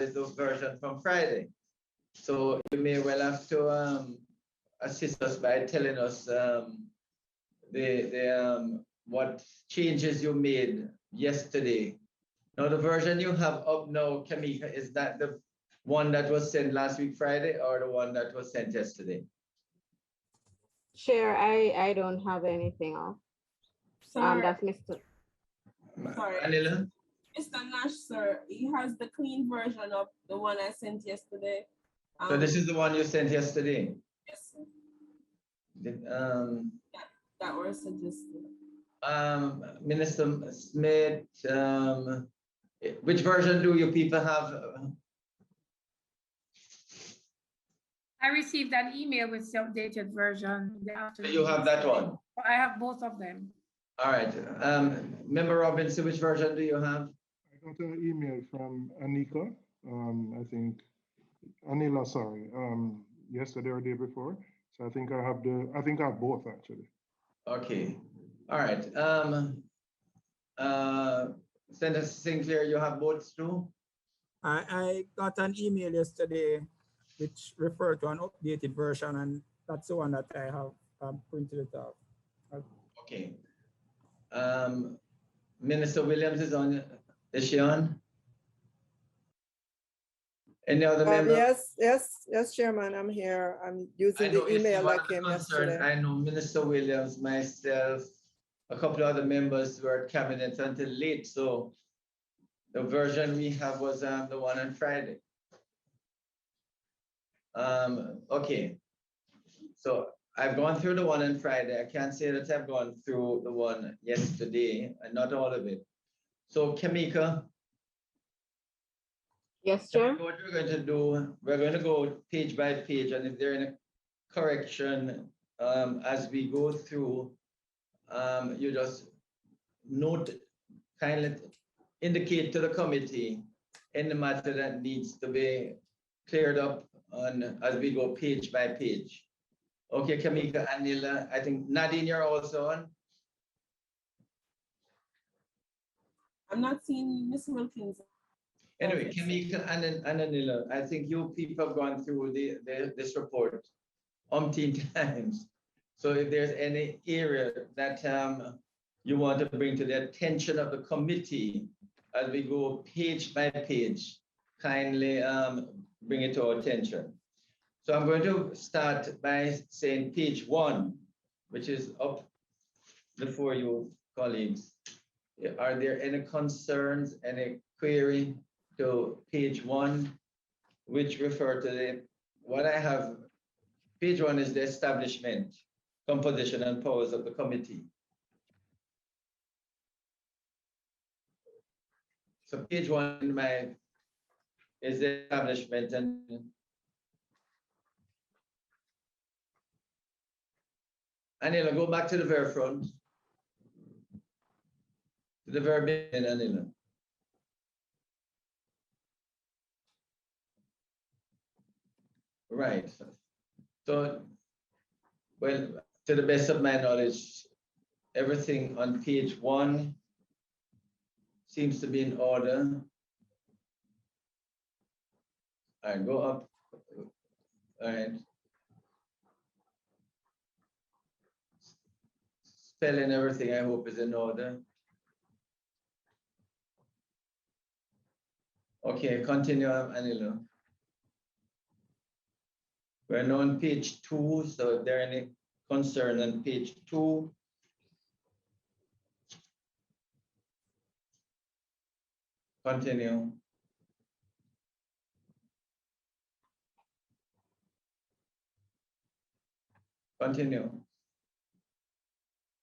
is the version from Friday. So you may well have to assist us by telling us what changes you made yesterday. Now, the version you have up now, Kamika, is that the one that was sent last week Friday or the one that was sent yesterday? Chair, I don't have anything else. That's Mr. Sorry. Anila? Mr. Nash, sir, he has the clean version of the one I sent yesterday. So this is the one you sent yesterday? Yes, sir. Yeah, that was suggested. Minister Smith, which version do you people have? I received an email with the updated version in the afternoon. You have that one? I have both of them. All right. Member Robinson, which version do you have? I got an email from Anika, I think, Anila, sorry, yesterday or day before. So I think I have both actually. Okay. All right. Senator Sinclair, you have both too? I got an email yesterday which referred to an updated version, and that's the one that I have printed it out. Okay. Minister Williams is she on? Any other member? Yes, Chairman, I'm here. I'm using the email that came yesterday. I know Minister Williams, myself, a couple of other members were at cabinet until late, so the version we have was the one on Friday. Okay, so I've gone through the one on Friday. I can't say that I've gone through the one yesterday, and not all of it. So Kamika. Yes, sir. What we're going to do, we're going to go page by page, and if there's any correction as we go through, you just note, kindly indicate to the committee any matter that needs to be cleared up as we go page by page. Okay, Kamika, Anila, I think Nadine, you're also on. I'm not seeing Ms. Wilkins. Anyway, Kamika and Anila, I think you people have gone through this report umpteen times. So if there's any area that you want to bring to the attention of the committee as we go page by page, kindly bring it to our attention. So I'm going to start by saying page 1, which is up before you, colleagues. Are there any concerns, any query to page 1, which refer to what I have? Page 1 is the establishment, composition, and powers of the committee. So page 1 is the establishment, and Anila, go back to the very front. To the very beginning, Anila. Right. So, well, to the best of my knowledge, everything on page 1 seems to be in order. All right, go up. All right. Spelling, everything, I hope, is in order. Okay, continue, Anilo. We're now on page 2, so if there are any concern on page 2. Continue. Continue.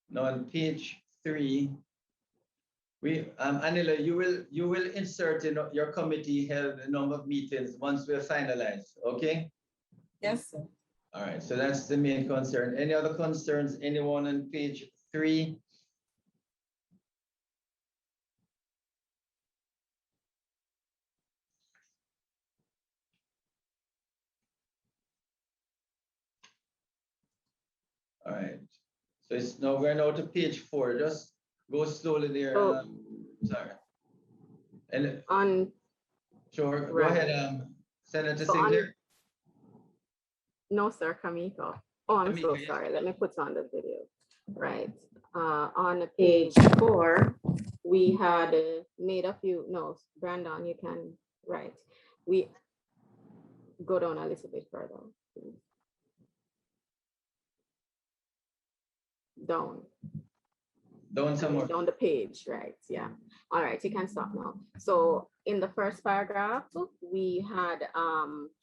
Now on page 3, Anila, you will insert in your committee held a number of meetings once we're finalized, okay? Yes, sir. All right, so that's the main concern. Any other concerns? Anyone on page 3? All right, so it's now we're now to page 4. Just go slowly there. Oh. Sorry. And on Sure, go Right. ahead, Senator So on- Sinclair. No, sir, Kamiko. Oh, I'm so Kamiko, yes. sorry. Let me put on the video. Right. On page 4, we had made a few notes. Brandon, you can write. We go down a little bit further. Please. Down. Down some more. Down the page, right? Yeah. All right, you can stop now. So in the first paragraph, we had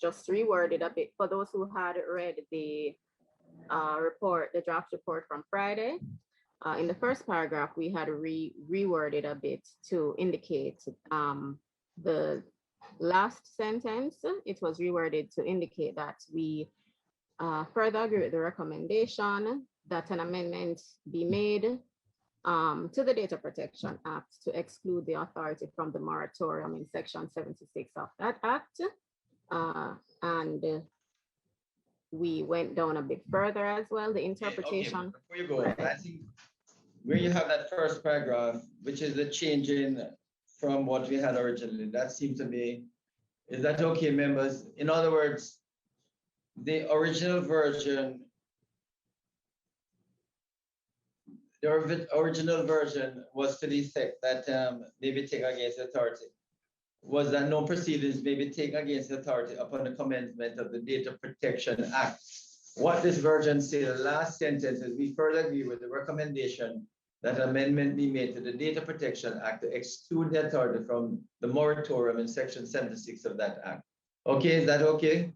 just reworded a bit for those who had read the report, the draft report from Friday. In the first paragraph, we had reworded a bit to indicate the last sentence. It was reworded to indicate that we further agree with the recommendation that an amendment be made to the Data Protection Act to exclude the authority from the moratorium in section 76 of that act. And we went down a bit further as well, the interpretation. Okay, before you go, Right. I think where you have that first paragraph, which is the change in from what we had originally, that seems to be, is that okay, members? In other words, the original version, was to the effect that may be taken against the authority. Was that no proceedings may be taken against the authority upon the commencement of the Data Protection Act. What this version says, the last sentence is, we further agree with the recommendation that amendment be made to the Data Protection Act to exclude the authority from the moratorium in section 76 of that act. Okay, is that okay?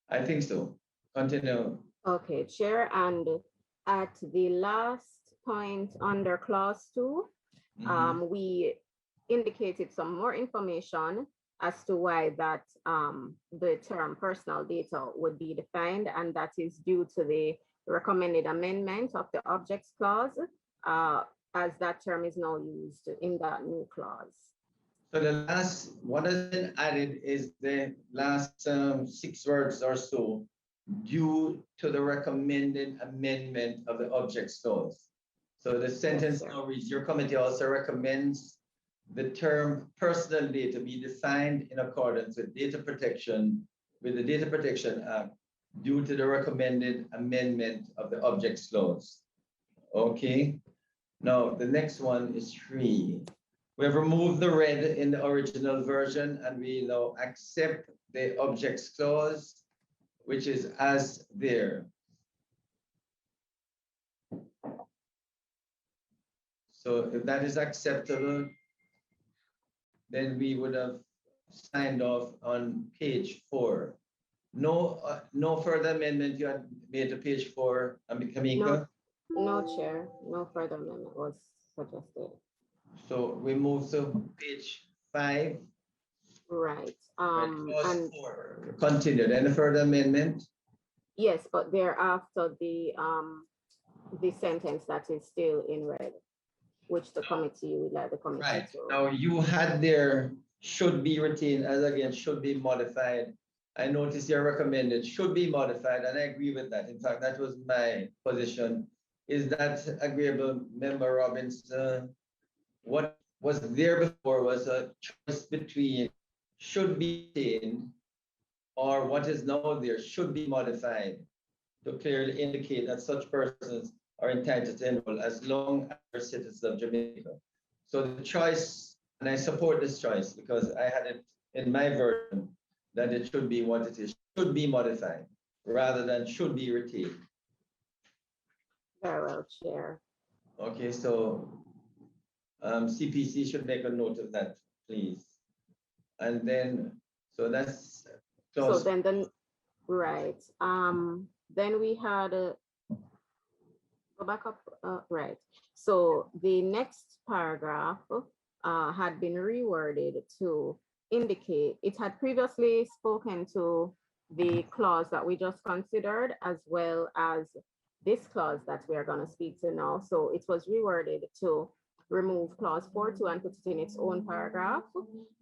I think so. Continue. Okay, Chair, and at the last point under clause 2, we indicated some more information as to why that the term personal data would be defined, and that is due to the recommended amendment of the objects clause, as that term is now used in that new clause. So the last, what has been added is the last 6 words or so, due to the recommended amendment of the objects clause. So the sentence now reads, your committee also recommends the term personal data be defined in accordance with the Data Protection Act due to the recommended amendment of the objects clause. Okay. Now the next one is 3. We have removed the red in the original version, and we now accept the objects clause, which is as there. So if that is acceptable, then we would have signed off on page 4. No further amendment you had made to page 4, Kamiko? No, Chair, no further amendment was suggested. So we move to page 5. Right. Clause And 4, continued. Any further amendment? yes, but thereafter the sentence that is still in red, which the committee would like the committee Right. to. Now you had there should be retained as again should be modified. I noticed you recommended should be modified, and I agree with that. In fact, that was my position. Is that agreeable, Member Robinson? What was there before was a choice between should be retained or what is now there should be modified to clearly indicate that such persons are entitled to enroll as long as they're citizens of Jamaica. So the choice, and I support this choice because I had it in my version that it should be what it is, should be modified rather than should be retained. Very well, Chair. Okay, so CPC should make a note of that, please. And then, so that's So then, right. Then we had go back up, right. So the next paragraph had been reworded to indicate, it had previously spoken to the clause that we just considered, as well as this clause that we are going to speak to now. So it was reworded to remove clause 4.2 and put it in its own paragraph.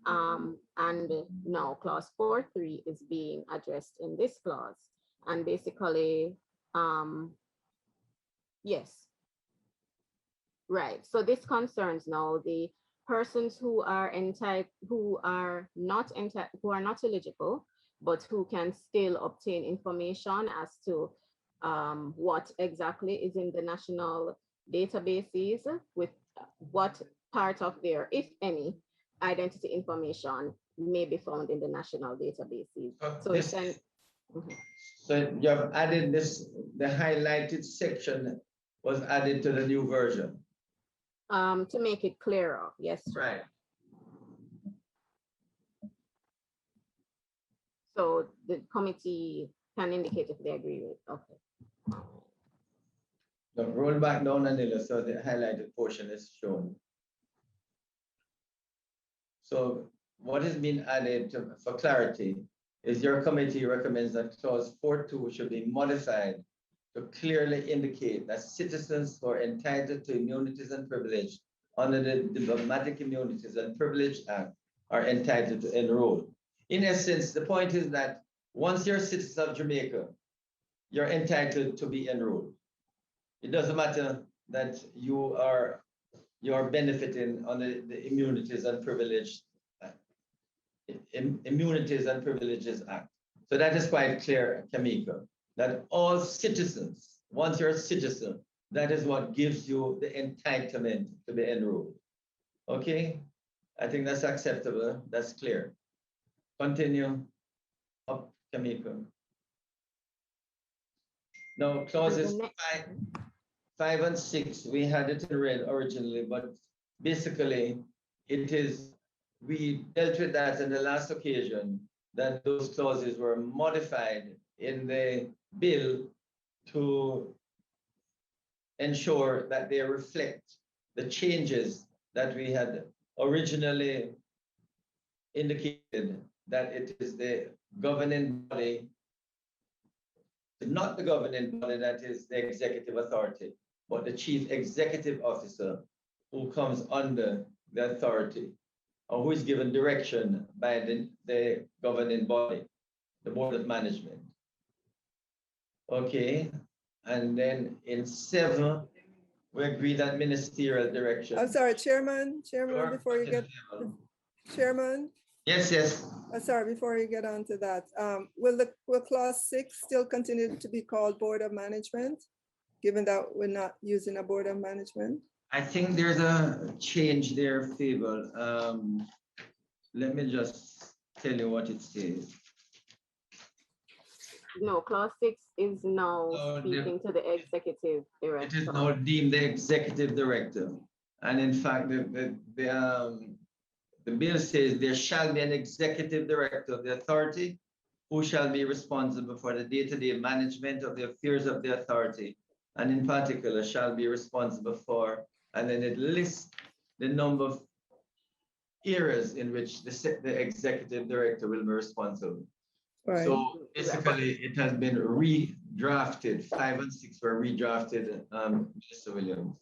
And now clause 4.3 is being addressed in this clause. And basically, yes. Right, so this concerns now the persons who are not eligible, but who can still obtain information as to what exactly is in the national databases, with what part of their, if any, identity information may be found in the national databases. So it's an, So you have added this, the highlighted section was added to the new version. to make it clearer, yes. Right. So the committee can indicate if they agree with, okay. So roll back down, Anila, so the highlighted portion is shown. So what has been added for clarity is your committee recommends that clause 4.2 should be modified to clearly indicate that citizens who are entitled to immunities and privilege under the Diplomatic Immunities and Privilege Act are entitled to enroll. In essence, the point is that once you're a citizen of Jamaica, you're entitled to be enrolled. It doesn't matter that you are benefiting under the Immunities and Privileges Act. So that is quite clear, Kamika, that all citizens, once you're a citizen, that is what gives you the entitlement to be enrolled. Okay, I think that's acceptable. That's clear. Continue up, Kamika. Now, clauses 5 and 6, we had it in red originally, but basically it is, we dealt with that in the last occasion, that those clauses were modified in the bill to ensure that they reflect the changes that we had originally indicated, that it is the governing body, not the governing body that is the executive authority, but the chief executive officer who comes under the authority or who is given direction by the governing body, the board of management. Okay, and then in 7, we agree that ministerial direction. I'm sorry, Chairman, before you get, Chairman? Yes. Sorry, before you get on to that, will clause 6 still continue to be called Board of Management, given that we're not using a Board of Management? I think there's a change there, Fable. Let me just tell you what it says. No, clause 6 is now speaking to the executive director. It is now deemed the executive director. And in fact, the bill says there shall be an executive director of the authority who shall be responsible for the day-to-day management of the affairs of the authority, and in particular shall be responsible for, and then it lists the number of areas in which the executive director will be responsible. Right. So basically it has been redrafted. 5 and 6 were redrafted, Mr. Williams.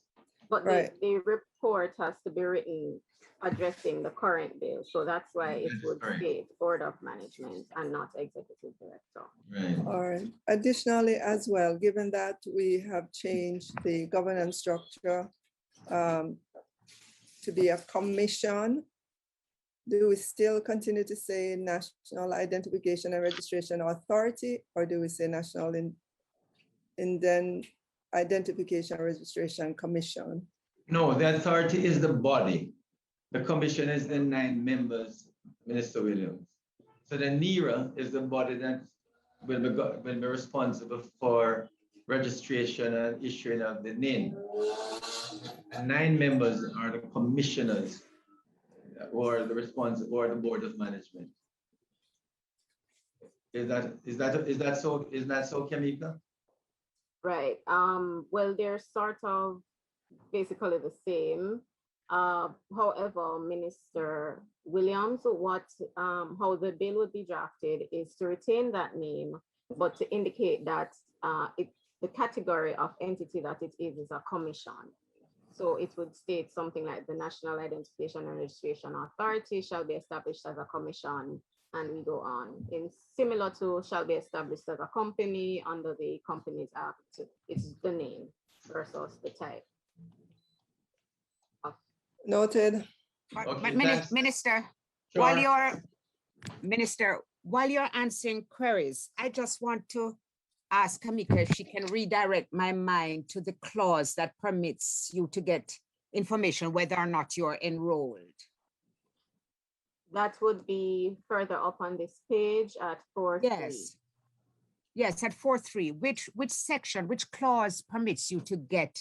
But the report has to be written addressing the current bill. So that's why it would state Board of Management and not Executive Director. Right. All right. Additionally, as well, given that we have changed the governance structure to be a commission, do we still continue to say National Identification and Registration Authority, or do we say National Identification and Registration Commission? No, the authority is the body. The commission is the 9 members, Minister Williams. So the NERA is the body that will be responsible for registration and issuing of the name. The 9 members are the commissioners or the responsible or the board of management. Is that so, Kamika? Right. Well, they're sort of basically the same. However, Minister Williams, how the bill would be drafted is to retain that name, but to indicate that the category of entity that it is a commission. So it would state something like the National Identification and Registration Authority shall be established as a commission, and we go on. In similar to shall be established as a company under the Companies Act. It's the name versus the type. Noted. Okay, Minister, sure. while you're answering queries, I just want to ask Kamika if she can redirect my mind to the clause that permits you to get information whether or not you're enrolled. That would be further up on this page at 4.3. Yes. Yes, at 4.3. Which section, which clause permits you to get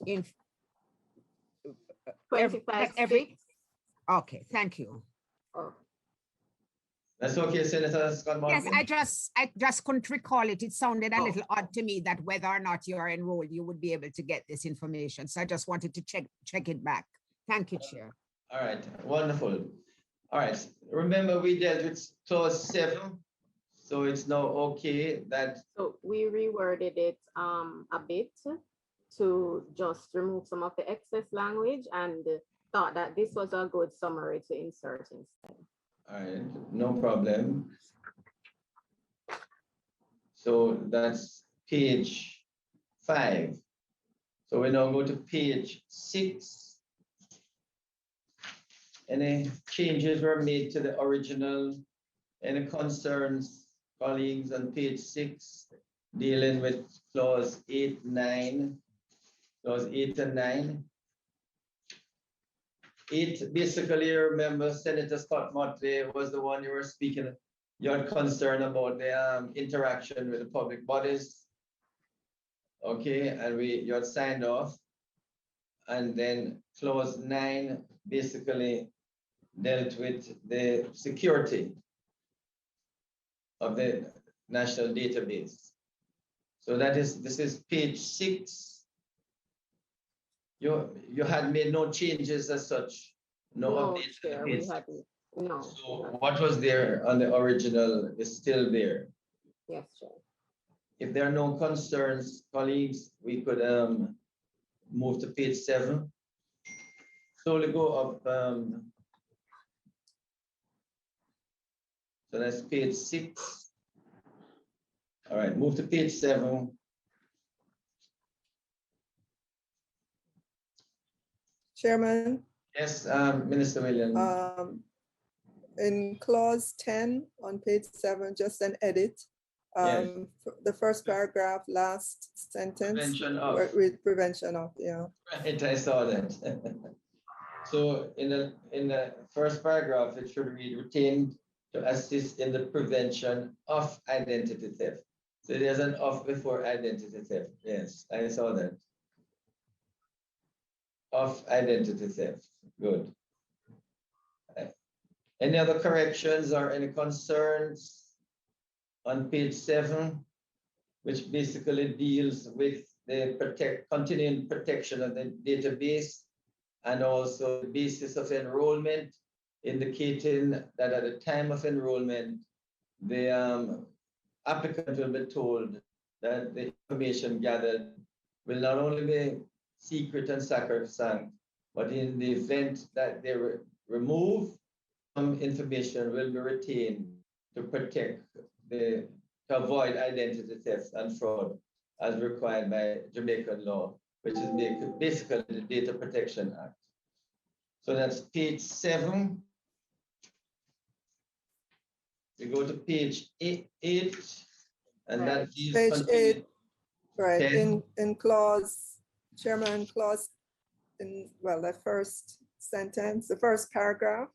in 25.6. Okay, thank you. Oh, That's okay, Senator Scott Yes, Martin? I just couldn't recall it. It sounded a Oh. little odd to me that whether or not you are enrolled, you would be able to get this information. So I just wanted to check it back. Thank you, Chair. All right, wonderful. All right, remember we dealt with clause 7, so it's now okay that, so we reworded it a bit to just remove some of the excess language and thought that this was a good summary to insert instead. all right, no problem. So that's page 5. So we now go to page 6. Any changes were made to the original? Any concerns, colleagues, on page 6, dealing with clause 8, 9, clause 8 and 9? 8, basically, remember Senator Scott Motley was the one you were speaking, you had concern about the interaction with the public bodies. Okay, and you had signed off. And then clause 9 basically dealt with the security of the national database. So this is page 6. You had made no changes as such, no updates to the Chair, page. we hadn't. No. So what was there on the original is still there. Yes, Chair. If there are no concerns, colleagues, we could move to page 7. Slowly go up. So that's page 6. All right, move to page 7. Chairman, Yes, Minister Williams. in clause 10 on page 7, just an edit. Yes. The first paragraph, last sentence. Prevention of. With prevention of, yeah. Right, I saw that. So in the first paragraph, it should read retained to assist in the prevention of identity theft. So there's an of before identity theft. Yes, I saw that. Of identity theft. Good. Any other corrections or any concerns on page 7, which basically deals with the continuing protection of the database and also the basis of enrollment, indicating that at the time of enrollment, the applicant will be told that the information gathered will not only be secret and sacrosanct, but in the event that they remove some information will be retained to protect to avoid identity theft and fraud as required by Jamaican law, which is basically the Data Protection Act. So that's page 7. We go to page 8 and that is Page 8, right, 10. in clause, Chairman, clause in, well, the first sentence, the first paragraph.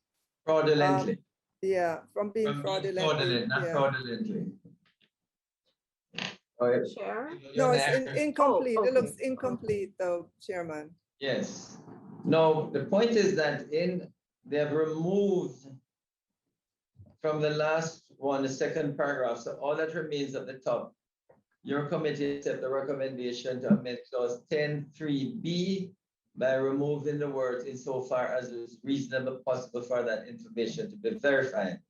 Fraudulently. Yeah, from being fraudulently. Fraudulent, not yeah. fraudulently. All right. Chair? No, it's incomplete. Oh, It looks okay. incomplete though, Chairman. Yes. No, the point is that they have removed from the last one, the second paragraph. So all that remains at the top. Your committee accept the recommendation to amend clause 10.3b by removing the words insofar as it is reasonably possible for that information to be verified.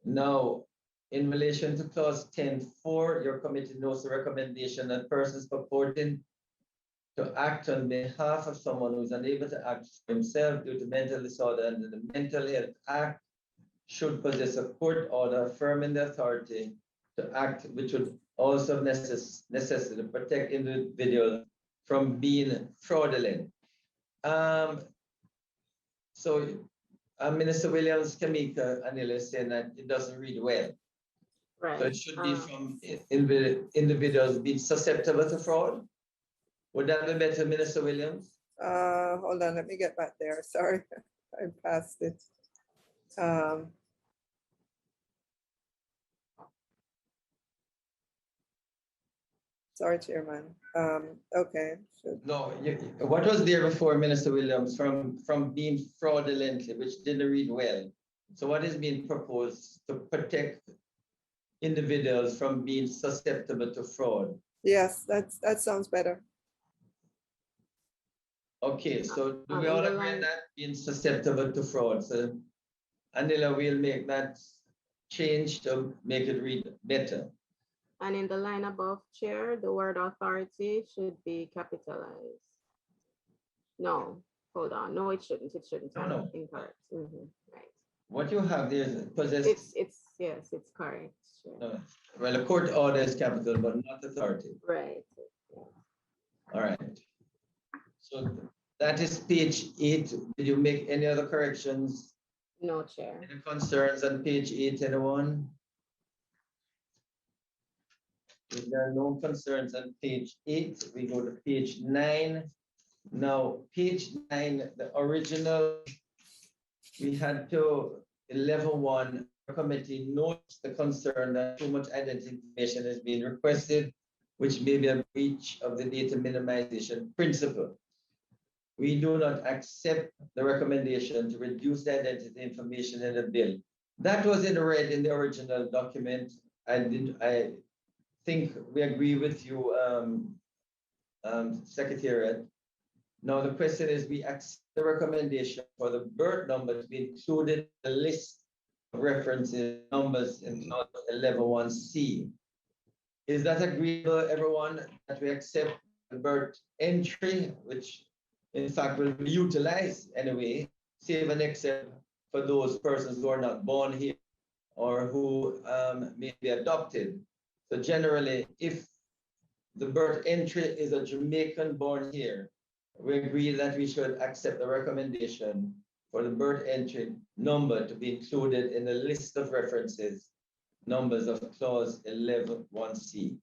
Now, in relation to clause 10.4, your committee notes the recommendation that persons purporting to act on behalf of someone who is unable to act for himself due to mental disorder under the Mental Health Act should possess a court order affirming the authority to act, which would also necessity to protect individuals from being fraudulent. So Minister Williams, Kamika, Anil is saying that it doesn't read well. Right. So it should be from individuals being susceptible to fraud. Would that be better, Minister Williams? Hold on, let me get back there. Sorry, I passed it. Sorry, Chairman. Okay. No, what was there before, Minister Williams, from being fraudulently, which didn't read well? So what is being proposed to protect individuals from being susceptible to fraud? Yes, that sounds better. Okay, so do we all agree on that, being susceptible to fraud? So Anila will make that change to make it read better. And in the line above, Chair, the word authority should be capitalized. No, hold on. No, it shouldn't. It shouldn't. No. Incorrect. Right. What you have there is possess. Yes, it's correct. Sure. No. Well, a court order is capital, but not authority. Right. Yeah. All right. So that is page 8. Did you make any other corrections? No, Chair. Any concerns on page 8, anyone? If there are no concerns on page 8, we go to page 9. Now, page 9, the original, we had to, in level 1, the committee notes the concern that too much identity information is being requested, which may be a breach of the data minimization principle. We do not accept the recommendation to reduce the identity information in the bill. That was in red in the original document. I think we agree with you, Secretariat. Now the question is, we accept the recommendation for the birth number to be included in the list of references numbers in clause 11(1)(c). Is that agreeable, everyone, that we accept the birth entry, which in fact will be utilized anyway, save and except for those persons who are not born here or who may be adopted? So generally, if the birth entry is a Jamaican born here, we agree that we should accept the recommendation for the birth entry number to be included in the list of references numbers of clause 11(1)(c).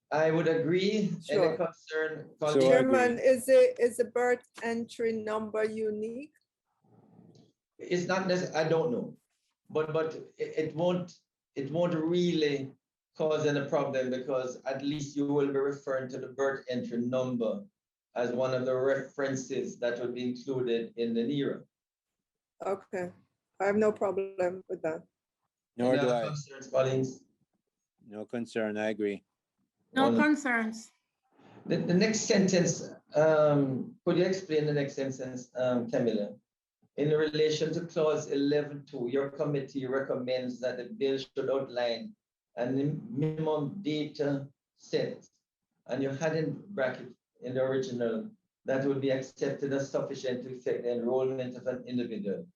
I would agree. Sure. Any concern? Chairman, is the birth entry number unique? It's not necessary. I don't know, but it won't really cause any problem, because at least you will be referring to the birth entry number as one of the references that will be included in the NERA. Okay, I have no problem with that. Nor Any do other I. concerns, colleagues? No concern, I agree. No Wonderful. concerns. The next sentence, could you explain the next sentence, Camilla? In relation to clause 11(2), your committee recommends that the bill should outline a minimum data set, and you had in bracket in the original that would be accepted as sufficient to effect the enrollment of an individual.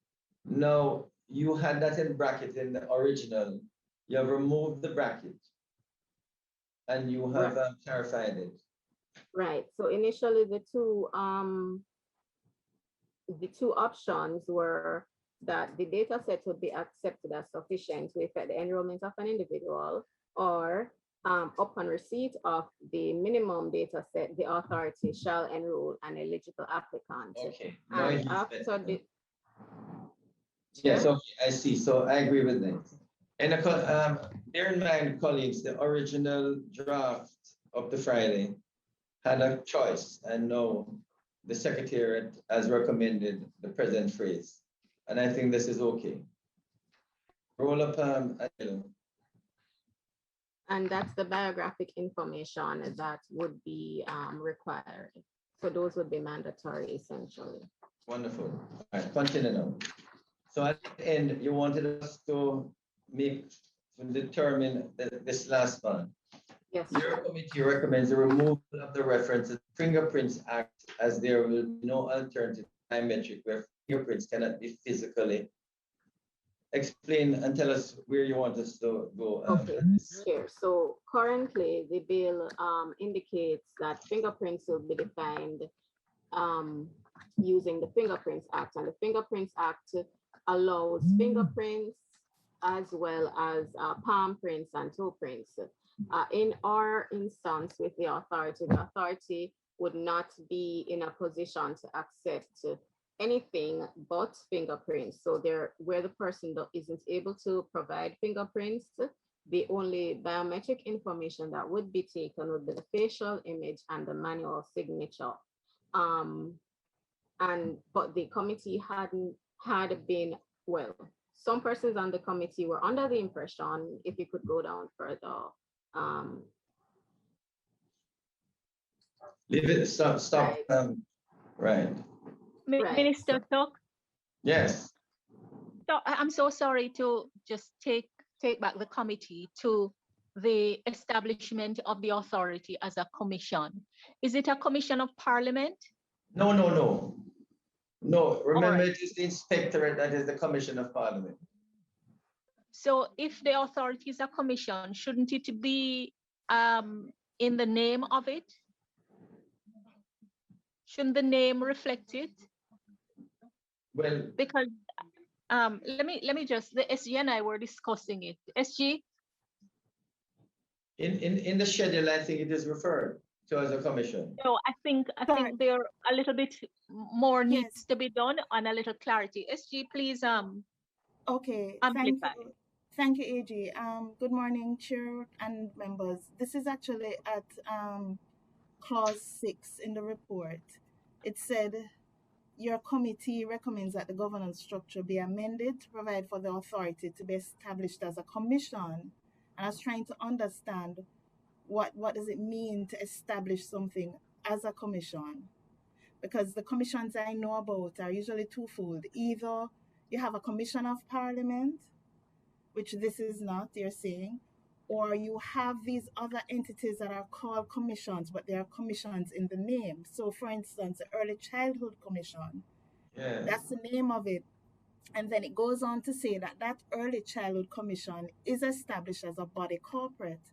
Now, you had that in bracket in the original. You have removed the bracket and you have clarified it. Right. So initially the two options were that the data set would be accepted as sufficient to effect the enrollment of an individual, or upon receipt of the minimum data set, the authority shall enroll an eligible applicant. Okay. And after the yes, okay, I see. So I agree with that. And bear in mind, colleagues, the original draft of the Friday had a choice, and no, the Secretariat has recommended the present phrase. And I think this is okay. Roll up, Anilo. And that's the biographic information that would be required. So those would be mandatory essentially. Wonderful. All right, continue now. So at the end, you wanted us to determine this last one. Yes. Your committee recommends the removal of the reference to the Fingerprints Act, as there will be no alternative biometric where fingerprints cannot be physically. Explain and tell us where you want us to go. Okay, sure. So currently the bill indicates that fingerprints will be defined using the Fingerprints Act. And the Fingerprints Act allows fingerprints as well as palm prints and toe prints. In our instance with the authority would not be in a position to accept anything but fingerprints. So there, where the person isn't able to provide fingerprints, the only biometric information that would be taken would be the facial image and the manual signature. But the committee had been, well, some persons on the committee were under the impression, if you could go down further. Leave it, stop. Right. Right. Minister Tuck, Yes. so I'm so sorry to just take back the committee to the establishment of the authority as a commission. Is it a commission of parliament? No. Remember, right. it is the inspectorate that is the commission of parliament. So if the authority is a commission, shouldn't it be in the name of it? Shouldn't the name reflect it? Well, Because let me just, the SG and I were discussing it. SG? in the schedule, I think it is referred to as a commission. So I think there a little bit more needs to be done and a little clarity. SG, please Okay, amplify. Thank you, AG. Good morning, Chair and members. This is actually at clause 6 in the report. It said, your committee recommends that the governance structure be amended to provide for the authority to be established as a commission. And I was trying to understand what does it mean to establish something as a commission? Because the commissions I know about are usually twofold. Either you have a commission of parliament, which this is not, you're saying, or you have these other entities that are called commissions, but they are commissions in the name. So for instance, the Early Childhood Commission, that's the name of it. And then it goes on to say that that Early Childhood Commission is established as a body corporate,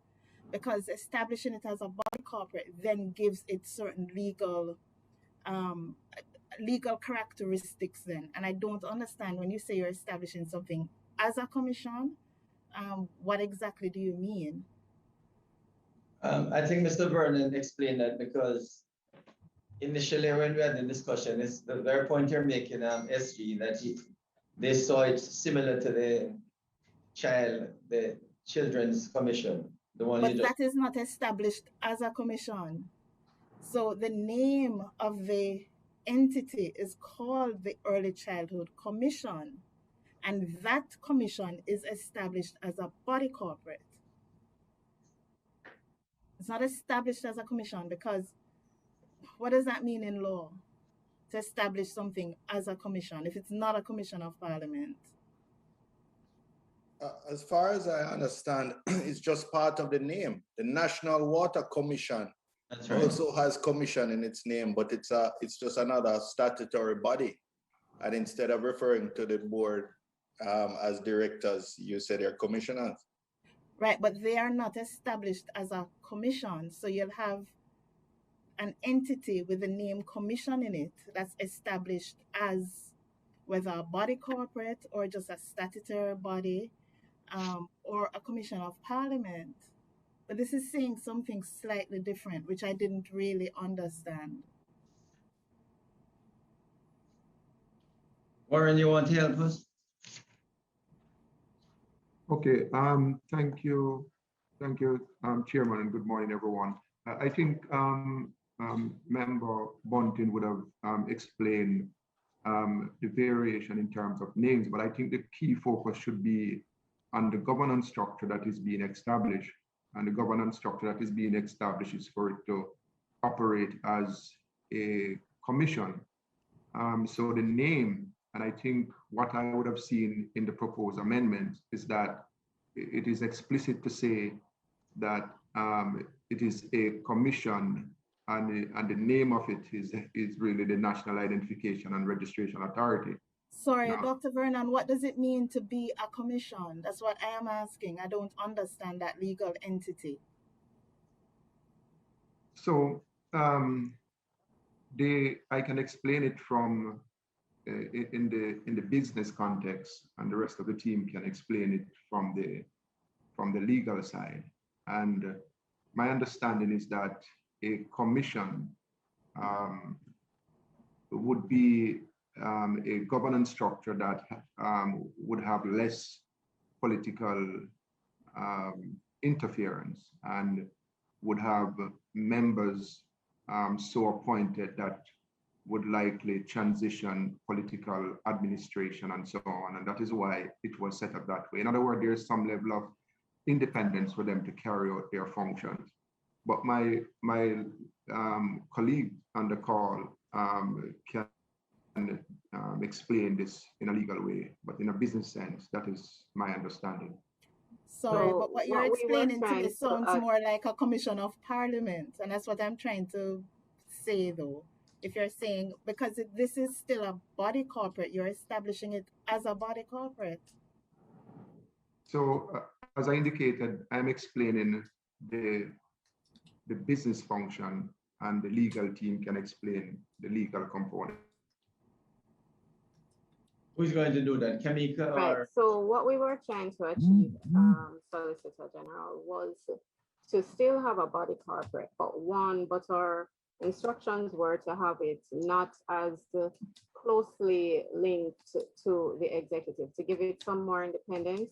because establishing it as a body corporate then gives it certain legal characteristics then. And I don't understand when you say you're establishing something as a commission, what exactly do you mean? I think Mr. Vernon explained that because initially when we had the discussion, it's the very point you're making, SG, that they saw it similar to the Children's Commission, the one But that is not established as a commission. So the name of the entity is called the Early Childhood Commission. And that commission is established as a body corporate. It's not established as a commission, because what does that mean in law? To establish something as a commission, if it's not a commission of parliament? As far as I understand, it's just part of the name. The National Water Commission also has commission in its name, but it's just another statutory body. And instead of referring to the board as directors, you said they're commissioners. Right, but they are not established as a commission. So you'll have an entity with the name commission in it that's established as whether a body corporate or just a statutory body or a commission of parliament. But this is saying something slightly different, which I didn't really understand. Warren, you want to help us? Okay, thank you, Chairman, and good morning, everyone. I think Member Bunting would have explained the variation in terms of names, but I think the key focus should be on the governance structure that is being established. And the governance structure that is being established is for it to operate as a commission. So the name, and I think what I would have seen in the proposed amendment is that it is explicit to say that it is a commission, and the name of it is really the National Identification and Registration Authority. Sorry, Dr. Vernon, what does it mean to be a commission? That's what I am asking. I don't understand that legal entity. So I can explain it from in the business context, and the rest of the team can explain it from the legal side. And my understanding is that a commission would be a governance structure that would have less political interference and would have members so appointed that would likely transition political administration and so on. And that is why it was set up that way. In other words, there's some level of independence for them to carry out their functions. But my colleague on the call can explain this in a legal way, but in a business sense, that is my understanding. Sorry, but what you're explaining to me sounds more like a commission of parliament. And that's what I'm trying to say though. If you're saying, because this is still a body corporate, you're establishing it as a body corporate. So as I indicated, I'm explaining the business function, and the legal team can explain the legal component. Who's going to do that, Kamika? Right. Or? So what we were trying to achieve, Solicitor General, was to still have a body corporate, but our instructions were to have it not as closely linked to the executive, to give it some more independence.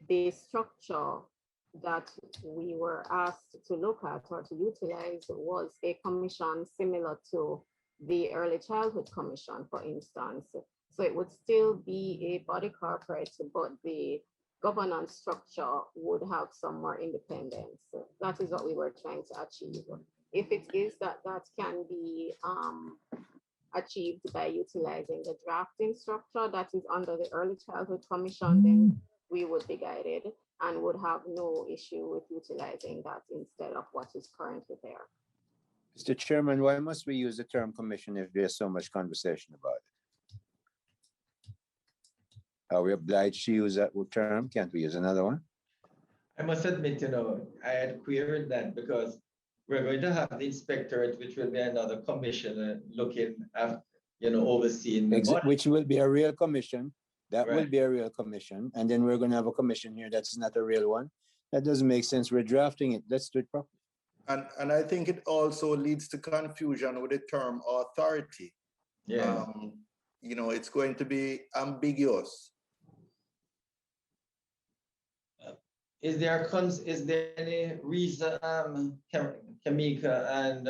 The structure that we were asked to look at or to utilize was a commission similar to the Early Childhood Commission, for instance. So it would still be a body corporate, but the governance structure would have some more independence. That is what we were trying to achieve. If it is that can be achieved by utilizing the drafting structure that is under the Early Childhood Commission, then we would be guided and would have no issue with utilizing that instead of what is currently there. Mr. Chairman, why must we use the term commission if there's so much conversation about it? Are we obliged to use that term? Can't we use another one? I must admit, I had queried that because we're going to have the inspectorate, which will be another commission looking at, overseeing the body. Which will be a real commission. That Right. will be a real commission. And then we're going to have a commission here that's not a real one. That doesn't make sense. We're drafting it. Let's do it properly. And I think it also leads to confusion with the term authority. Yeah. It's going to be ambiguous. Is there any reason, Kamika and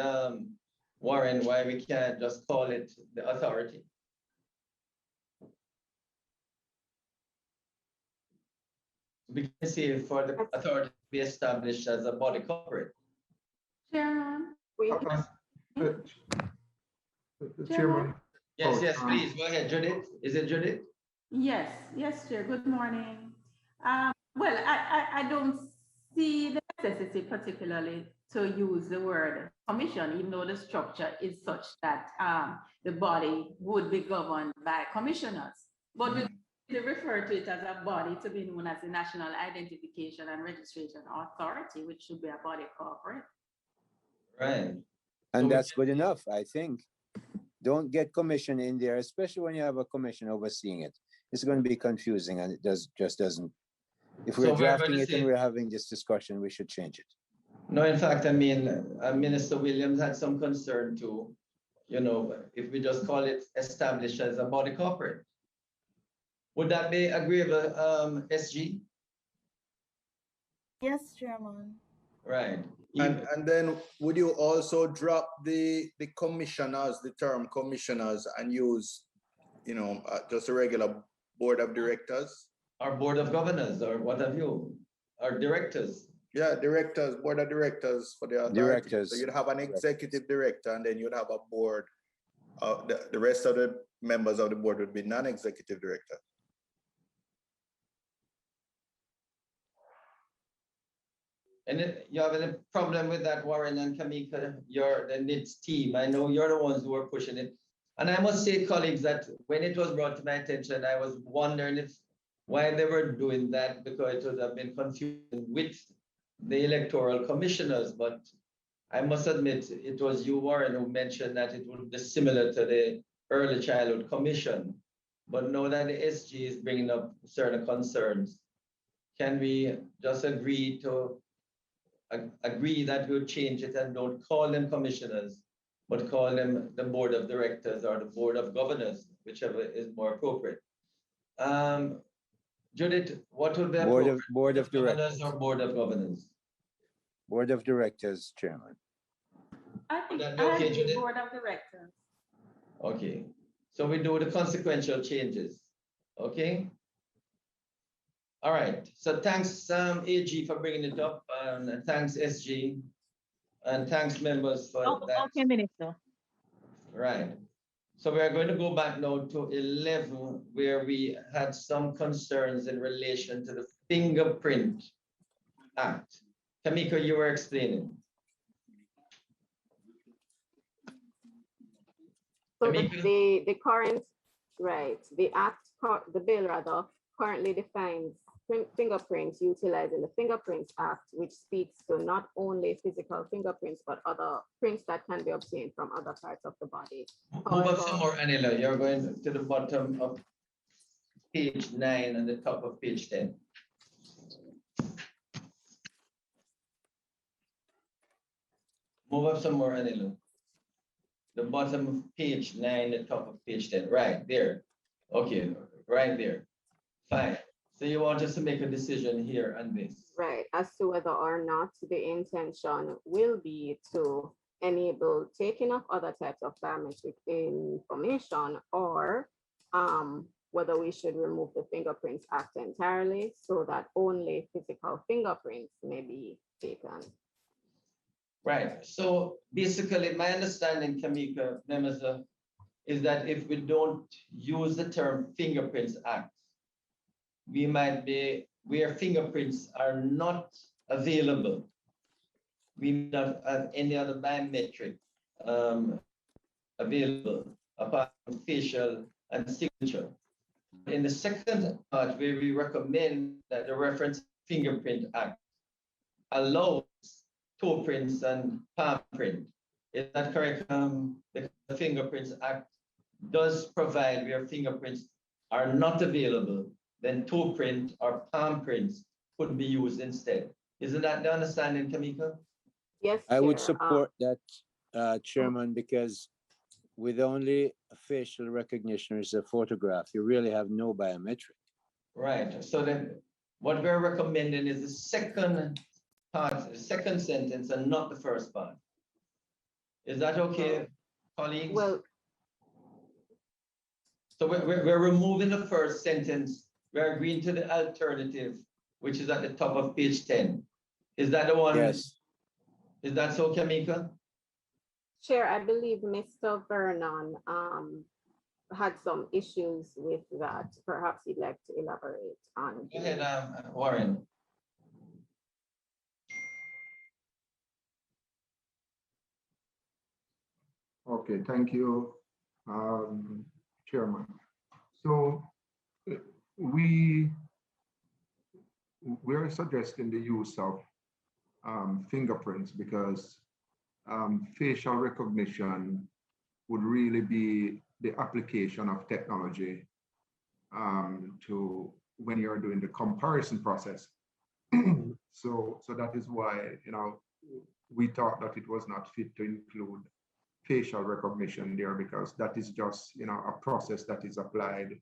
Warren, why we can't just call it the authority? We can say for the authority to be established as a body corporate. Chairman. Chairman. Yes, please, go ahead, Judith. Is it Judith? Yes, Chair. Good morning. Well, I don't see the necessity particularly to use the word commission, even though the structure is such that the body would be governed by commissioners. But we refer to it as a body to be known as the National Identification and Registration Authority, which should be a body corporate. Right. And that's good enough, I think. Don't get commission in there, especially when you have a commission overseeing it. It's going to be confusing, and it just doesn't. If we're drafting it and we're having this discussion, we should change it. No, in fact, I mean, Minister Williams had some concern too, if we just call it established as a body corporate. Would that be agreeable, SG? Yes, Chairman. Right. And then would you also drop the commissioners, the term commissioners, and use, just a regular board of directors? Or board of governors, or what have you, or directors? Yeah, directors, board of directors for the authority. Directors. So you'd have an executive director, and then you'd have a board. The rest of the members of the board would be non-executive director. And you have any problem with that, Warren and Kamika? You're the NITS team. I know you're the ones who are pushing it. And I must say, colleagues, that when it was brought to my attention, I was wondering why they were doing that, because it would have been confusing with the electoral commissioners. But I must admit, it was you, Warren, who mentioned that it would be similar to the Early Childhood Commission. But now that the SG is bringing up certain concerns, can we just agree that we'll change it and don't call them commissioners, but call them the board of directors or the board of governors, whichever is more appropriate? Judith, what would be board of governors or board of governors? Board of directors, Chairman. I think Would that be okay, I Judith? board of directors. Okay, so we do the consequential changes, okay? All right, so thanks AG for bringing it up, and thanks SG, and thanks members for that. Okay, Minister. Right, so we are going to go back now to 11, where we had some concerns in relation to the Fingerprint Act. Kamika, you were explaining. So the current, right, the bill rather, currently defines fingerprints utilizing the Fingerprints Act, which speaks to not only physical fingerprints, but other prints that can be obtained from other parts of the body. Move up some more, Anila. You're going to the bottom of page 9 and the top of page 10. Move up some more, Anila. The bottom of page 9, the top of page 10. Right there. Okay, right there. Fine. So you want us to make a decision here on this? Right, as to whether or not the intention will be to enable taking of other types of biometric information, or whether we should remove the Fingerprints Act entirely so that only physical fingerprints may be taken. Right. So basically, my understanding, Kamika, members, is that if we don't use the term Fingerprints Act, we might be where fingerprints are not available. We may not have any other biometric available apart from facial and signature. In the second part, where we recommend that the reference Fingerprint Act allows toe prints and palm print. Is that correct? The Fingerprints Act does provide where fingerprints are not available, then toe print or palm prints could be used instead. Isn't that the understanding, Kamika? Yes, I would support that, Chairman, because with only facial recognition as a photograph, you really have no biometric. Right. So then what we're recommending is the second part, the second sentence, and not the first part. Is that okay, colleagues? Well, so we're removing the first sentence. We're agreeing to the alternative, which is at the top of page 10. Is that the one? Yes. Is that so, Kamika? Chair, I believe Mr. Vernon had some issues with that. Perhaps he'd like to elaborate on. Go ahead, Warren. Okay, thank you, Chairman. So we're suggesting the use of fingerprints because facial recognition would really be the application of technology to when you're doing the comparison process. So that is why, we thought that it was not fit to include facial recognition there, because that is just, a process that is applied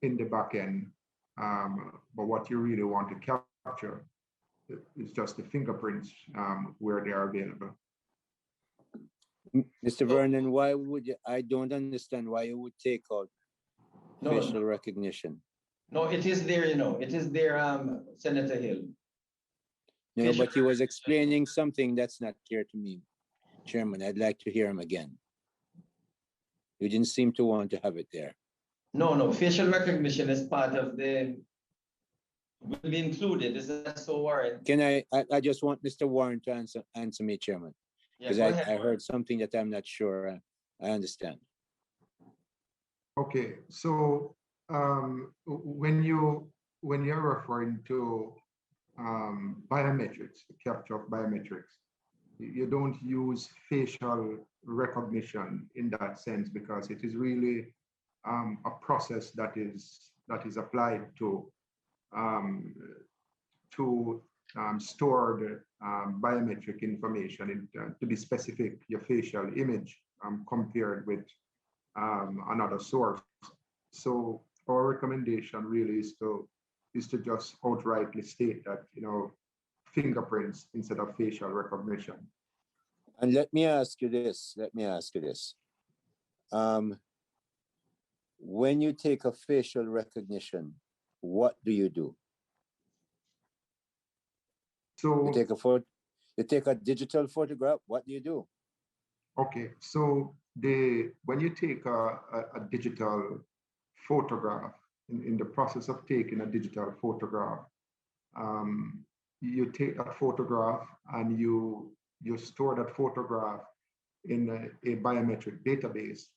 in the back end. But what you really want to capture is just the fingerprints where they are available. Mr. Vernon, why would you, I don't understand why you would take out facial recognition. No, it is there, it is there, Senator Hill. No, but he was explaining something that's not clear to me. Chairman, I'd like to hear him again. You didn't seem to want to have it there. No, facial recognition is part of the, will be included. Is that so, Warren? Can I just want Mr. Warren to answer me, Chairman. Because I heard something that I'm not sure I understand. Okay, so when you're referring to biometrics, the capture of biometrics, you don't use facial recognition in that sense, because it is really a process that is applied to stored biometric information, to be specific, your facial image compared with another source. So our recommendation really is to just outrightly state that, fingerprints instead of facial recognition. And let me ask you this. When you take a facial recognition, what do you do? So you take a digital photograph. What do you do? Okay, so when you take a digital photograph, in the process of taking a digital photograph, you take that photograph and you store that photograph in a biometric database.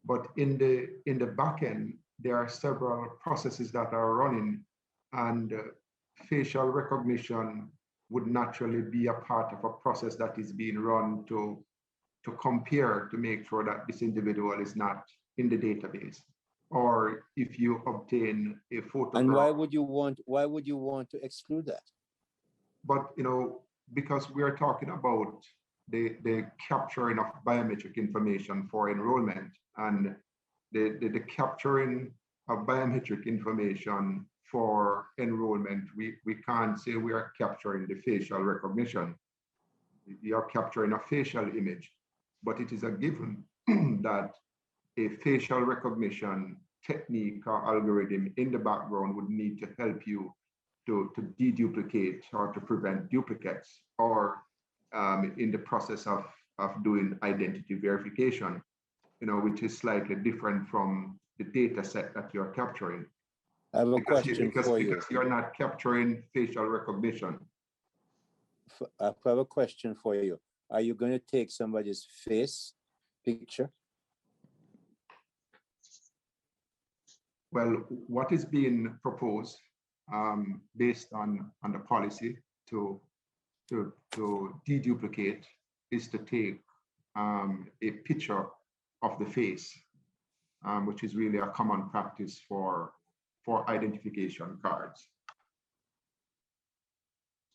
But in the back end, there are several processes that are running, and facial recognition would naturally be a part of a process that is being run to compare, to make sure that this individual is not in the database. Or if you obtain a photograph. And why would you want to exclude that? But because we are talking about the capturing of biometric information for enrollment, and the capturing of biometric information for enrollment, we can't say we are capturing the facial recognition. You are capturing a facial image, but it is a given that a facial recognition technique or algorithm in the background would need to help you to deduplicate or to prevent duplicates, or in the process of doing identity verification, which is slightly different from the data set that you're capturing. I have a question for you. Because you're not capturing facial recognition. I have a question for you. Are you going to take somebody's face picture? Well, what is being proposed based on the policy to deduplicate is to take a picture of the face, which is really a common practice for identification cards.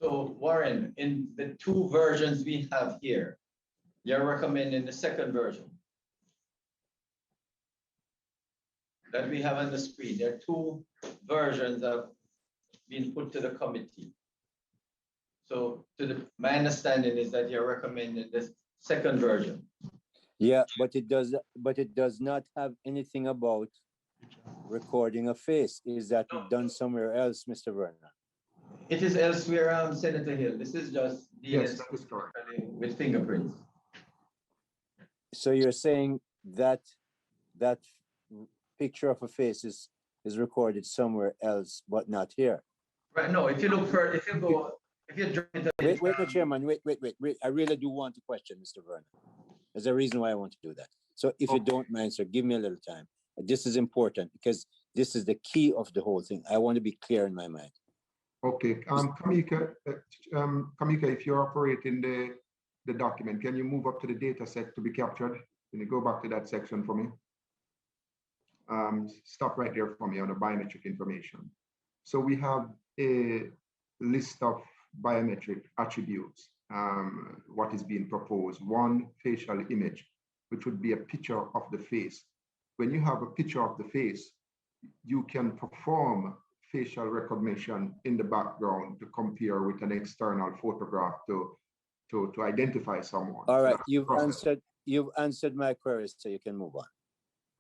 So Warren, in the two versions we have here, you're recommending the second version that we have on the screen. There are two versions that have been put to the committee. So my understanding is that you're recommending the second version. Yeah, but it does not have anything about recording a face. Is that done somewhere else, Mr. Werner? It is elsewhere, Senator Hill. This is just Yes, that is correct. With fingerprints. So you're saying that picture of a face is recorded somewhere else, but not here. Right. No, if you look for, Wait, no, Chairman, wait. I really do want to question Mr. Werner. There's a reason why I want to do that. So if you don't mind, sir, give me a little time. This is important because this is the key of the whole thing. I want to be clear in my mind. Okay, Kamika, if you're operating the document, can you move up to the data set to be captured? Can you go back to that section for me? Stop right there for me on the biometric information. So we have a list of biometric attributes. What is being proposed? One, facial image, which would be a picture of the face. When you have a picture of the face, you can perform facial recognition in the background to compare with an external photograph to identify someone. All right, you've answered my queries, so you can move on.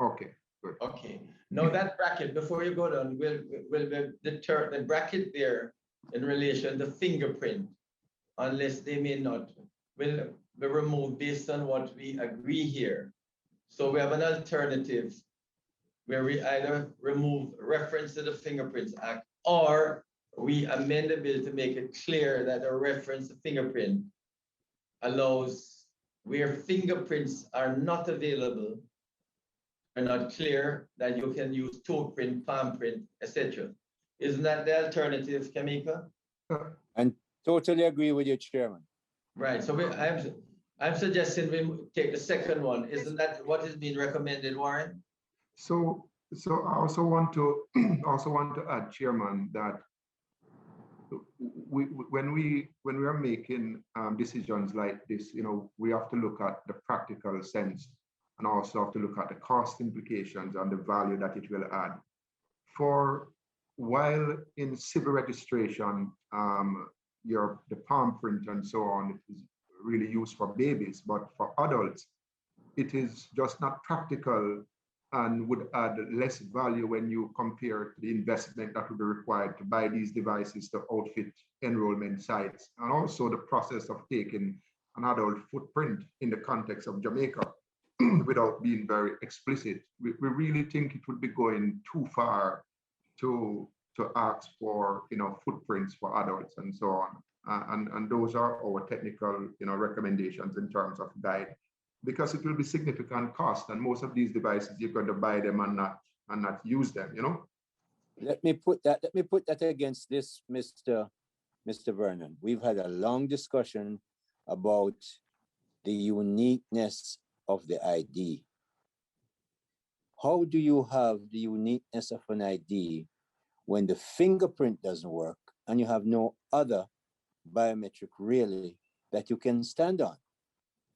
Okay, good. Okay. Now that bracket, before you go down, will deter the bracket there in relation to fingerprint, unless they may not, will be removed based on what we agree here. So we have an alternative where we either remove reference to the Fingerprints Act, or we amend the bill to make it clear that a reference to fingerprint allows where fingerprints are not available, are not clear, that you can use toe print, palm print, etc. Isn't that the alternative, Kamika? And totally agree with you, Chairman. Right, so I'm suggesting we take the second one. Isn't that what is being recommended, Warren? So I also want to add, Chairman, that when we are making decisions like this, we have to look at the practical sense and also have to look at the cost implications and the value that it will add. While in civil registration, the palm print and so on is really used for babies, but for adults, it is just not practical and would add less value when you compare to the investment that would be required to buy these devices to outfit enrollment sites, and also the process of taking an adult footprint in the context of Jamaica without being very explicit. We really think it would be going too far to ask for footprints for adults and so on. And those are our technical recommendations in terms of guide, because it will be significant cost, and most of these devices you're going to buy them and not use them. Let me put that against this, Mr. Vernon. We've had a long discussion about the uniqueness of the ID. How do you have the uniqueness of an ID when the fingerprint doesn't work and you have no other biometric really that you can stand on?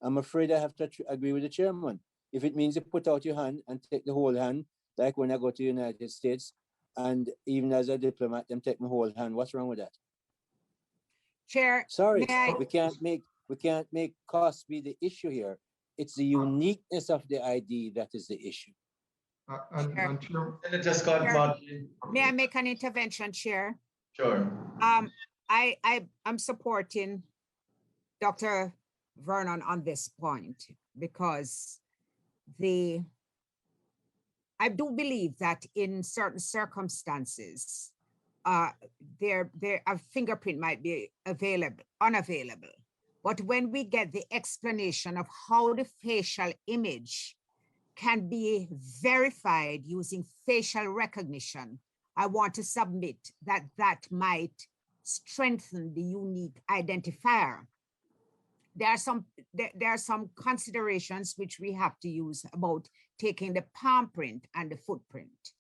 I'm afraid I have to agree with the chairman. If it means you put out your hand and take the whole hand, like when I go to the United States, and even as a diplomat, them take my whole hand, what's wrong with that? Chair, sorry, we can't make cost be the issue here. It's the uniqueness of the ID that is the issue. May I make an intervention, Chair? Sure. I'm supporting Dr. Vernon on this point, because I do believe that in certain circumstances, a fingerprint might be unavailable. But when we get the explanation of how the facial image can be verified using facial recognition, I want to submit that might strengthen the unique identifier. There are some considerations which we have to use about taking the palm print and the footprint.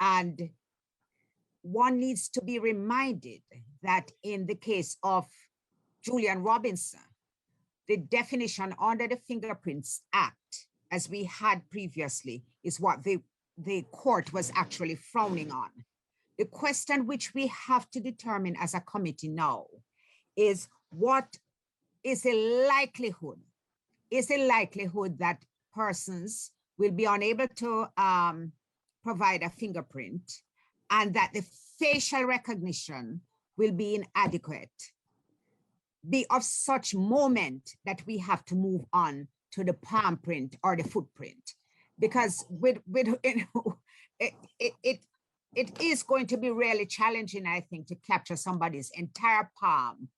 And one needs to be reminded that in the case of Julian Robinson, the definition under the Fingerprints Act, as we had previously, is what the court was actually frowning on. The question which we have to determine as a committee now is what is the likelihood that persons will be unable to provide a fingerprint, and that the facial recognition will be inadequate, be of such moment that we have to move on to the palm print or the footprint, because it is going to be really challenging, I think, to capture somebody's entire palm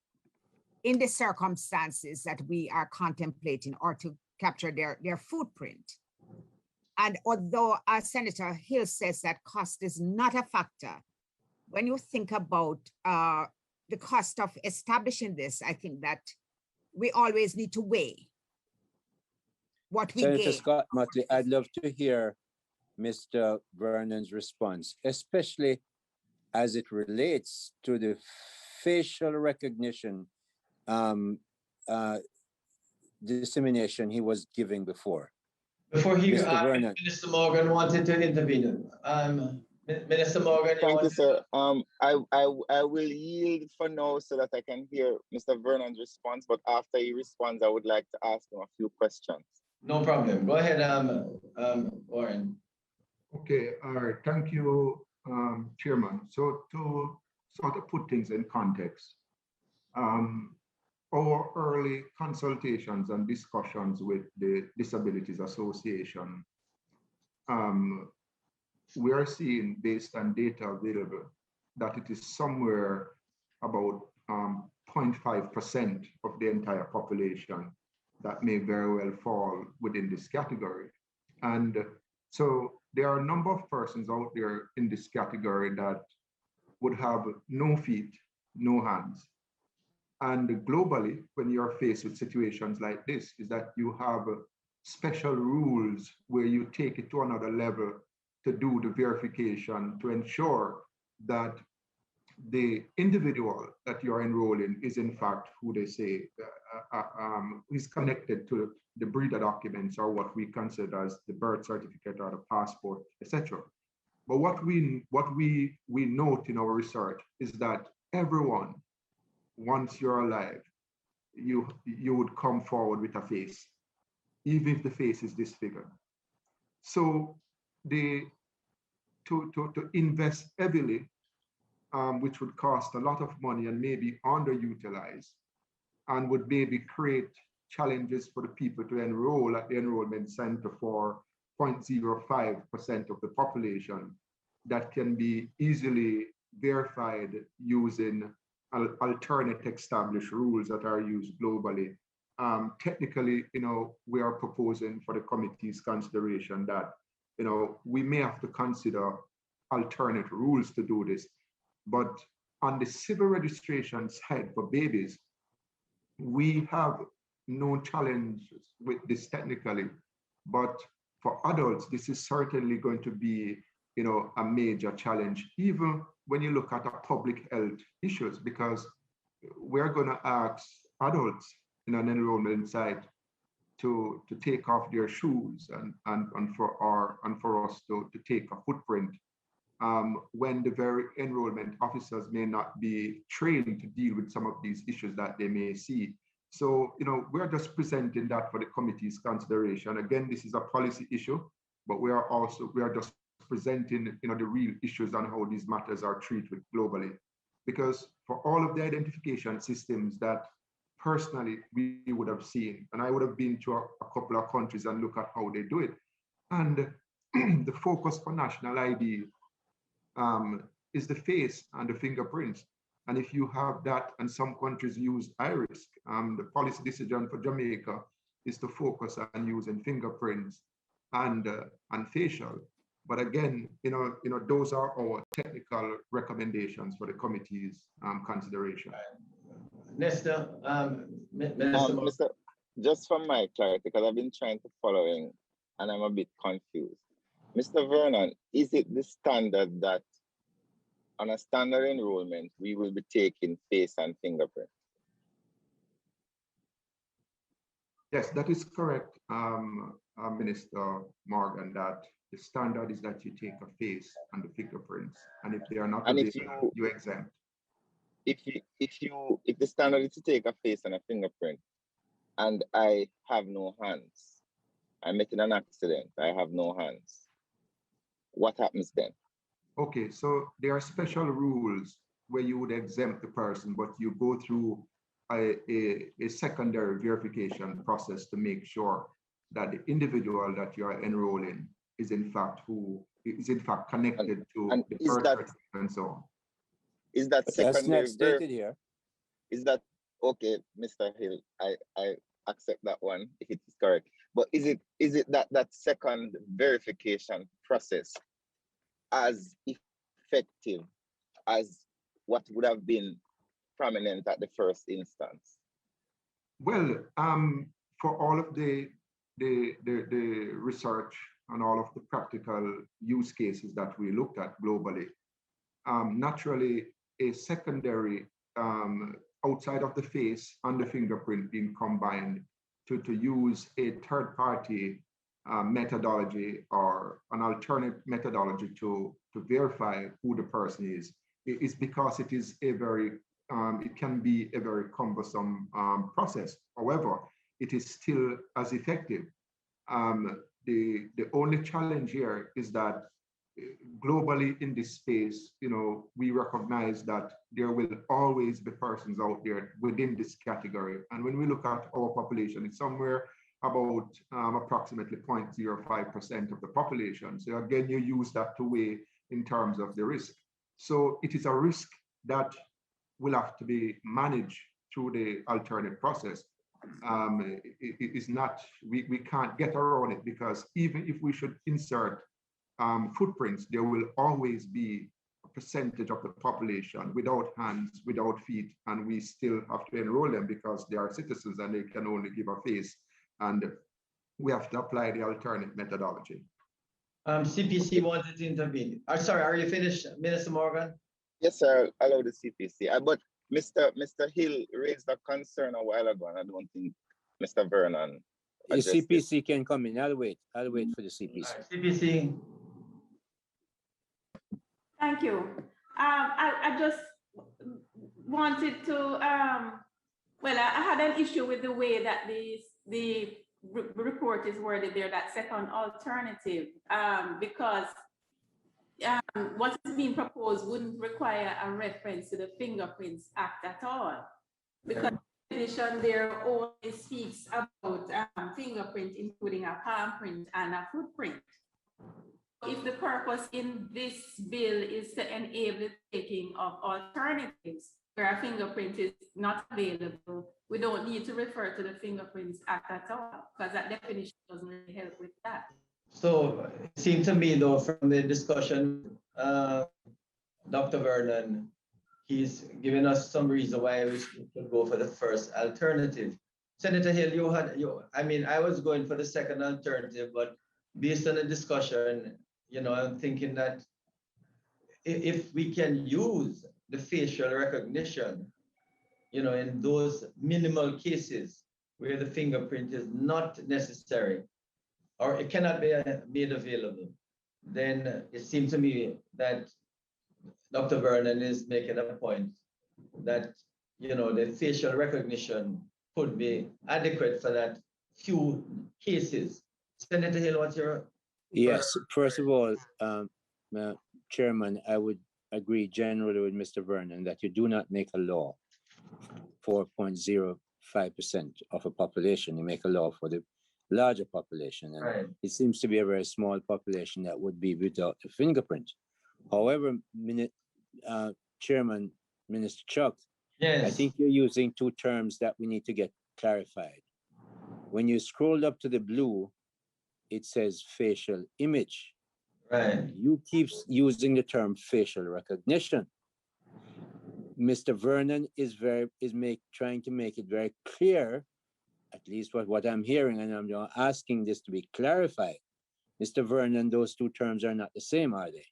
in the circumstances that we are contemplating, or to capture their footprint. And although Senator Hill says that cost is not a factor, when you think about the cost of establishing this, I think that we always need to weigh what we Senator gain. Scott Motley, I'd love to hear Mr. Vernon's response, especially as it relates to the facial recognition dissemination he was giving before. Before Mr. Vernon. Minister Morgan wanted to intervene. Minister Morgan. Thank you, sir. I will yield for now so that I can hear Mr. Vernon's response, but after he responds, I would like to ask him a few questions. No problem. Go ahead, Warren. Okay, all right. Thank you, Chairman. So to sort of put things in context, our early consultations and discussions with the Disabilities Association, we are seeing, based on data available, that it is somewhere about 0.5% of the entire population that may very well fall within this category. And so there are a number of persons out there in this category that would have no feet, no hands. And globally, when you're faced with situations like this, is that you have special rules where you take it to another level to do the verification to ensure that the individual that you're enrolling is in fact who they say is connected to the breeder documents or what we consider as the birth certificate or the passport, etc. But what we note in our research is that everyone, once you're alive, you would come forward with a face, even if the face is disfigured. So to invest heavily, which would cost a lot of money and maybe underutilized, and would maybe create challenges for the people to enroll at the enrollment center for 0.05% of the population that can be easily verified using alternate established rules that are used globally. Technically, we are proposing for the committee's consideration that, we may have to consider alternate rules to do this. But on the civil registration side for babies, we have no challenges with this technically, but for adults, this is certainly going to be, a major challenge, even when you look at the public health issues, because we're going to ask adults in an enrollment site to take off their shoes and for us to take a footprint when the very enrollment officers may not be trained to deal with some of these issues that they may see. So, we're just presenting that for the committee's consideration. Again, this is a policy issue, but we are just presenting, the real issues on how these matters are treated globally. Because for all of the identification systems that personally we would have seen, and I would have been to a couple of countries and look at how they do it. And the focus for national ID is the face and the fingerprints. And if you have that, and some countries use iris, the policy decision for Jamaica is to focus on using fingerprints and facial. But again, those are our technical recommendations for the committee's consideration. Minister, just for my clarity, because I've been trying to follow in and I'm a bit confused. Mr. Vernon, is it the standard that on a standard enrollment, we will be taking face and fingerprint? Yes, that is correct, Minister Morgan, that the standard is that you take a face and the fingerprints, and if they are not available, you exempt. If the standard is to take a face and a fingerprint, and I have no hands, I met in an accident, I have no hands, what happens then? Okay, so there are special rules where you would exempt the person, but you go through a secondary verification process to make sure that the individual that you are enrolling is in fact connected to the birth and so on. Is that secondary? That's not stated here. Is that okay, Mr. Hill? I accept that one if it is correct. But is it that second verification process as effective as what would have been prominent at the first instance? Well, for all of the research and all of the practical use cases that we looked at globally, naturally a secondary outside of the face and the fingerprint being combined to use a third-party methodology or an alternate methodology to verify who the person is because it is a very it can be a very cumbersome process. However, it is still as effective. The only challenge here is that globally in this space, we recognize that there will always be persons out there within this category. And when we look at our population, it's somewhere about approximately 0.05% of the population. So again, you use that to weigh in terms of the risk. So it is a risk that will have to be managed through the alternate process. It is not, we can't get around it because even if we should insert footprints, there will always be a percentage of the population without hands, without feet, and we still have to enroll them because they are citizens and they can only give a face. And we have to apply the alternate methodology. CPC wanted to intervene. Sorry, are you finished, Minister Morgan? Yes, sir. Allow the CPC. But Mr. Hill raised a concern a while ago, and I don't think Mr. Vernon. The CPC can come in. I'll wait for the CPC. Right, CPC. Thank you. I just wanted to, well, I had an issue with the way that the report is worded there, that second alternative, because what is being proposed wouldn't require a reference to the Fingerprints Act at all, because the definition there only speaks about fingerprint, including a palm print and a footprint. If the purpose in this bill is to enable the taking of alternatives where a fingerprint is not available, we don't need to refer to the Fingerprints Act at all, because that definition doesn't really help with that. So it seemed to me, though, from the discussion, Dr. Vernon, he's given us some reason why we should go for the first alternative. Senator Hill, I was going for the second alternative, but based on the discussion, I'm thinking that if we can use the facial recognition, in those minimal cases where the fingerprint is not necessary or it cannot be made available, then it seems to me that Dr. Vernon is making a point that, the facial recognition could be adequate for that few cases. Senator Hill, what's your... Yes, first of all, Chairman, I would agree generally with Mr. Vernon that you do not make a law for 0.05% of a population. You make a law for the larger population. And right. It seems to be a very small population that would be without the fingerprint. However, Chairman, Minister Chuck, yes. I think you're using two terms that we need to get clarified. When you scroll up to the blue, it says facial image. Right. You keep using the term facial recognition. Mr. Vernon is trying to make it very clear, at least what I'm hearing, and I'm asking this to be clarified. Mr. Vernon, those two terms are not the same, are they?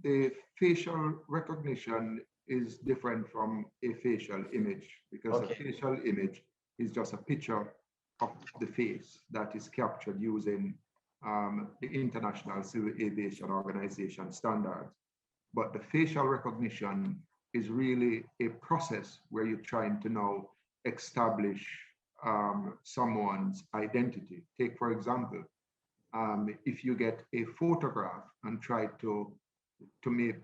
The facial recognition is different from a facial image, because a facial image is just a picture of the face that is captured using the International Civil Aviation Organization standards. But the facial recognition is really a process where you're trying to now establish someone's identity. Take, for example, if you get a photograph and try to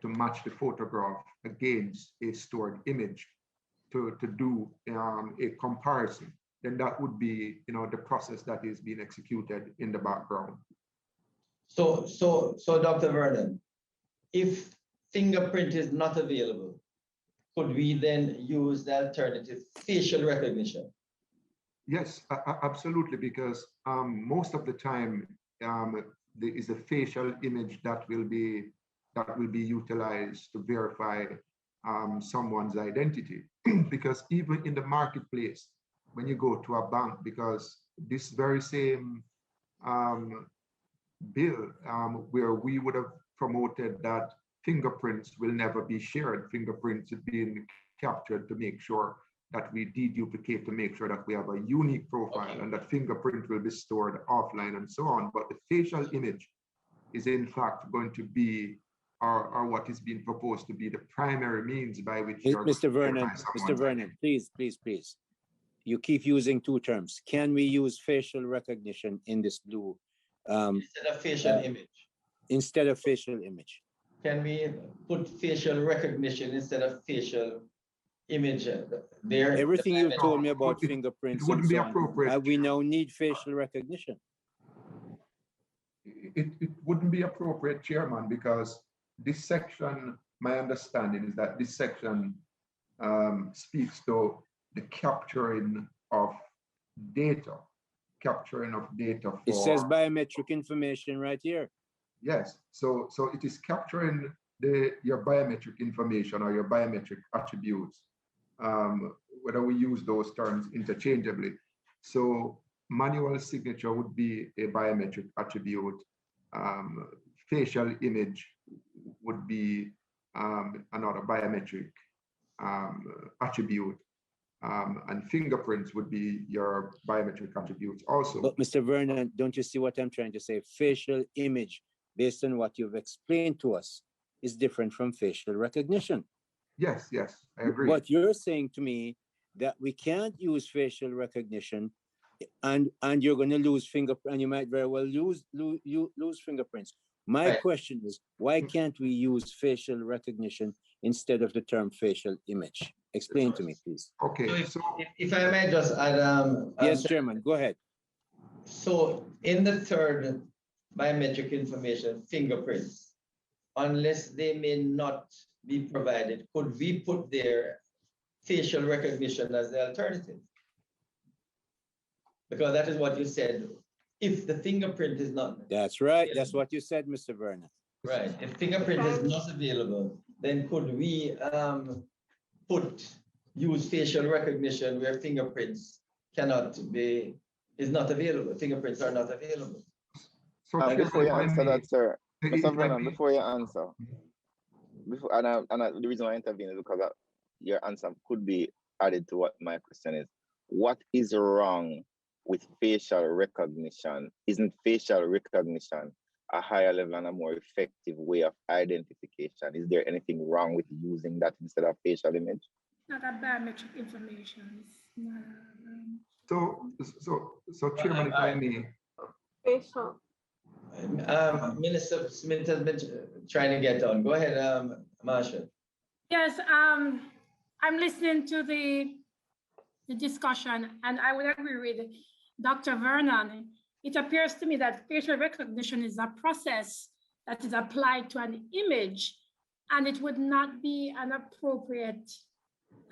match the photograph against a stored image to do a comparison, then that would be, the process that is being executed in the background. So Dr. Vernon, if fingerprint is not available, could we then use the alternative facial recognition? Yes, absolutely, because most of the time there is a facial image that will be utilized to verify someone's identity. Because even in the marketplace, when you go to a bank, because this very same bill where we would have promoted that fingerprints will never be shared, fingerprints are being captured to make sure that we deduplicate, to make sure that we have a unique profile, and that fingerprint will be stored offline and so on. But the facial image is in fact going to be, or what is being proposed to be, the primary means by which Mr. Vernon, please. You keep using two terms. Can we use facial recognition in this blue? Instead of facial image. Instead of facial image. Can we put facial recognition instead of facial image there? Everything you told me about fingerprints and so on, we now need facial recognition. It wouldn't be appropriate, Chairman, because this section, my understanding is that this section speaks to the capturing of data. For, it says biometric information right here. Yes. So it is capturing your biometric information or your biometric attributes, whether we use those terms interchangeably. So manual signature would be a biometric attribute. Facial image would be another biometric attribute. And fingerprints would be your biometric attributes also. But Mr. Vernon, don't you see what I'm trying to say? Facial image, based on what you've explained to us, is different from facial recognition. Yes, I agree. What you're saying to me that we can't use facial recognition, and you're going to lose fingerprint, and you might very well lose fingerprints. My question is, why can't we use facial recognition instead of the term facial image? Explain to me, please. Okay. So if I may just add, yes, Chairman, go ahead. So in the third biometric information, fingerprints, unless they may not be provided, could we put their facial recognition as the alternative? Because that is what you said. If the fingerprint is not. That's right. That's what you said, Mr. Vernon. Right. If fingerprint is not available, then could we use facial recognition where fingerprints is not available? Fingerprints are not available. So before you answer that, sir, Mr. Vernon, before you answer, the reason why I intervene is because your answer could be added to what my question is. What is wrong with facial recognition? Isn't facial recognition a higher level and a more effective way of identification? Is there anything wrong with using that instead of facial image? Not a biometric information. So Chairman, if I may. Facial. Minister Smith has been trying to get on. Go ahead, Marsha. Yes, I'm listening to the discussion, and I would agree with Dr. Vernon. It appears to me that facial recognition is a process that is applied to an image, and it would not be an appropriate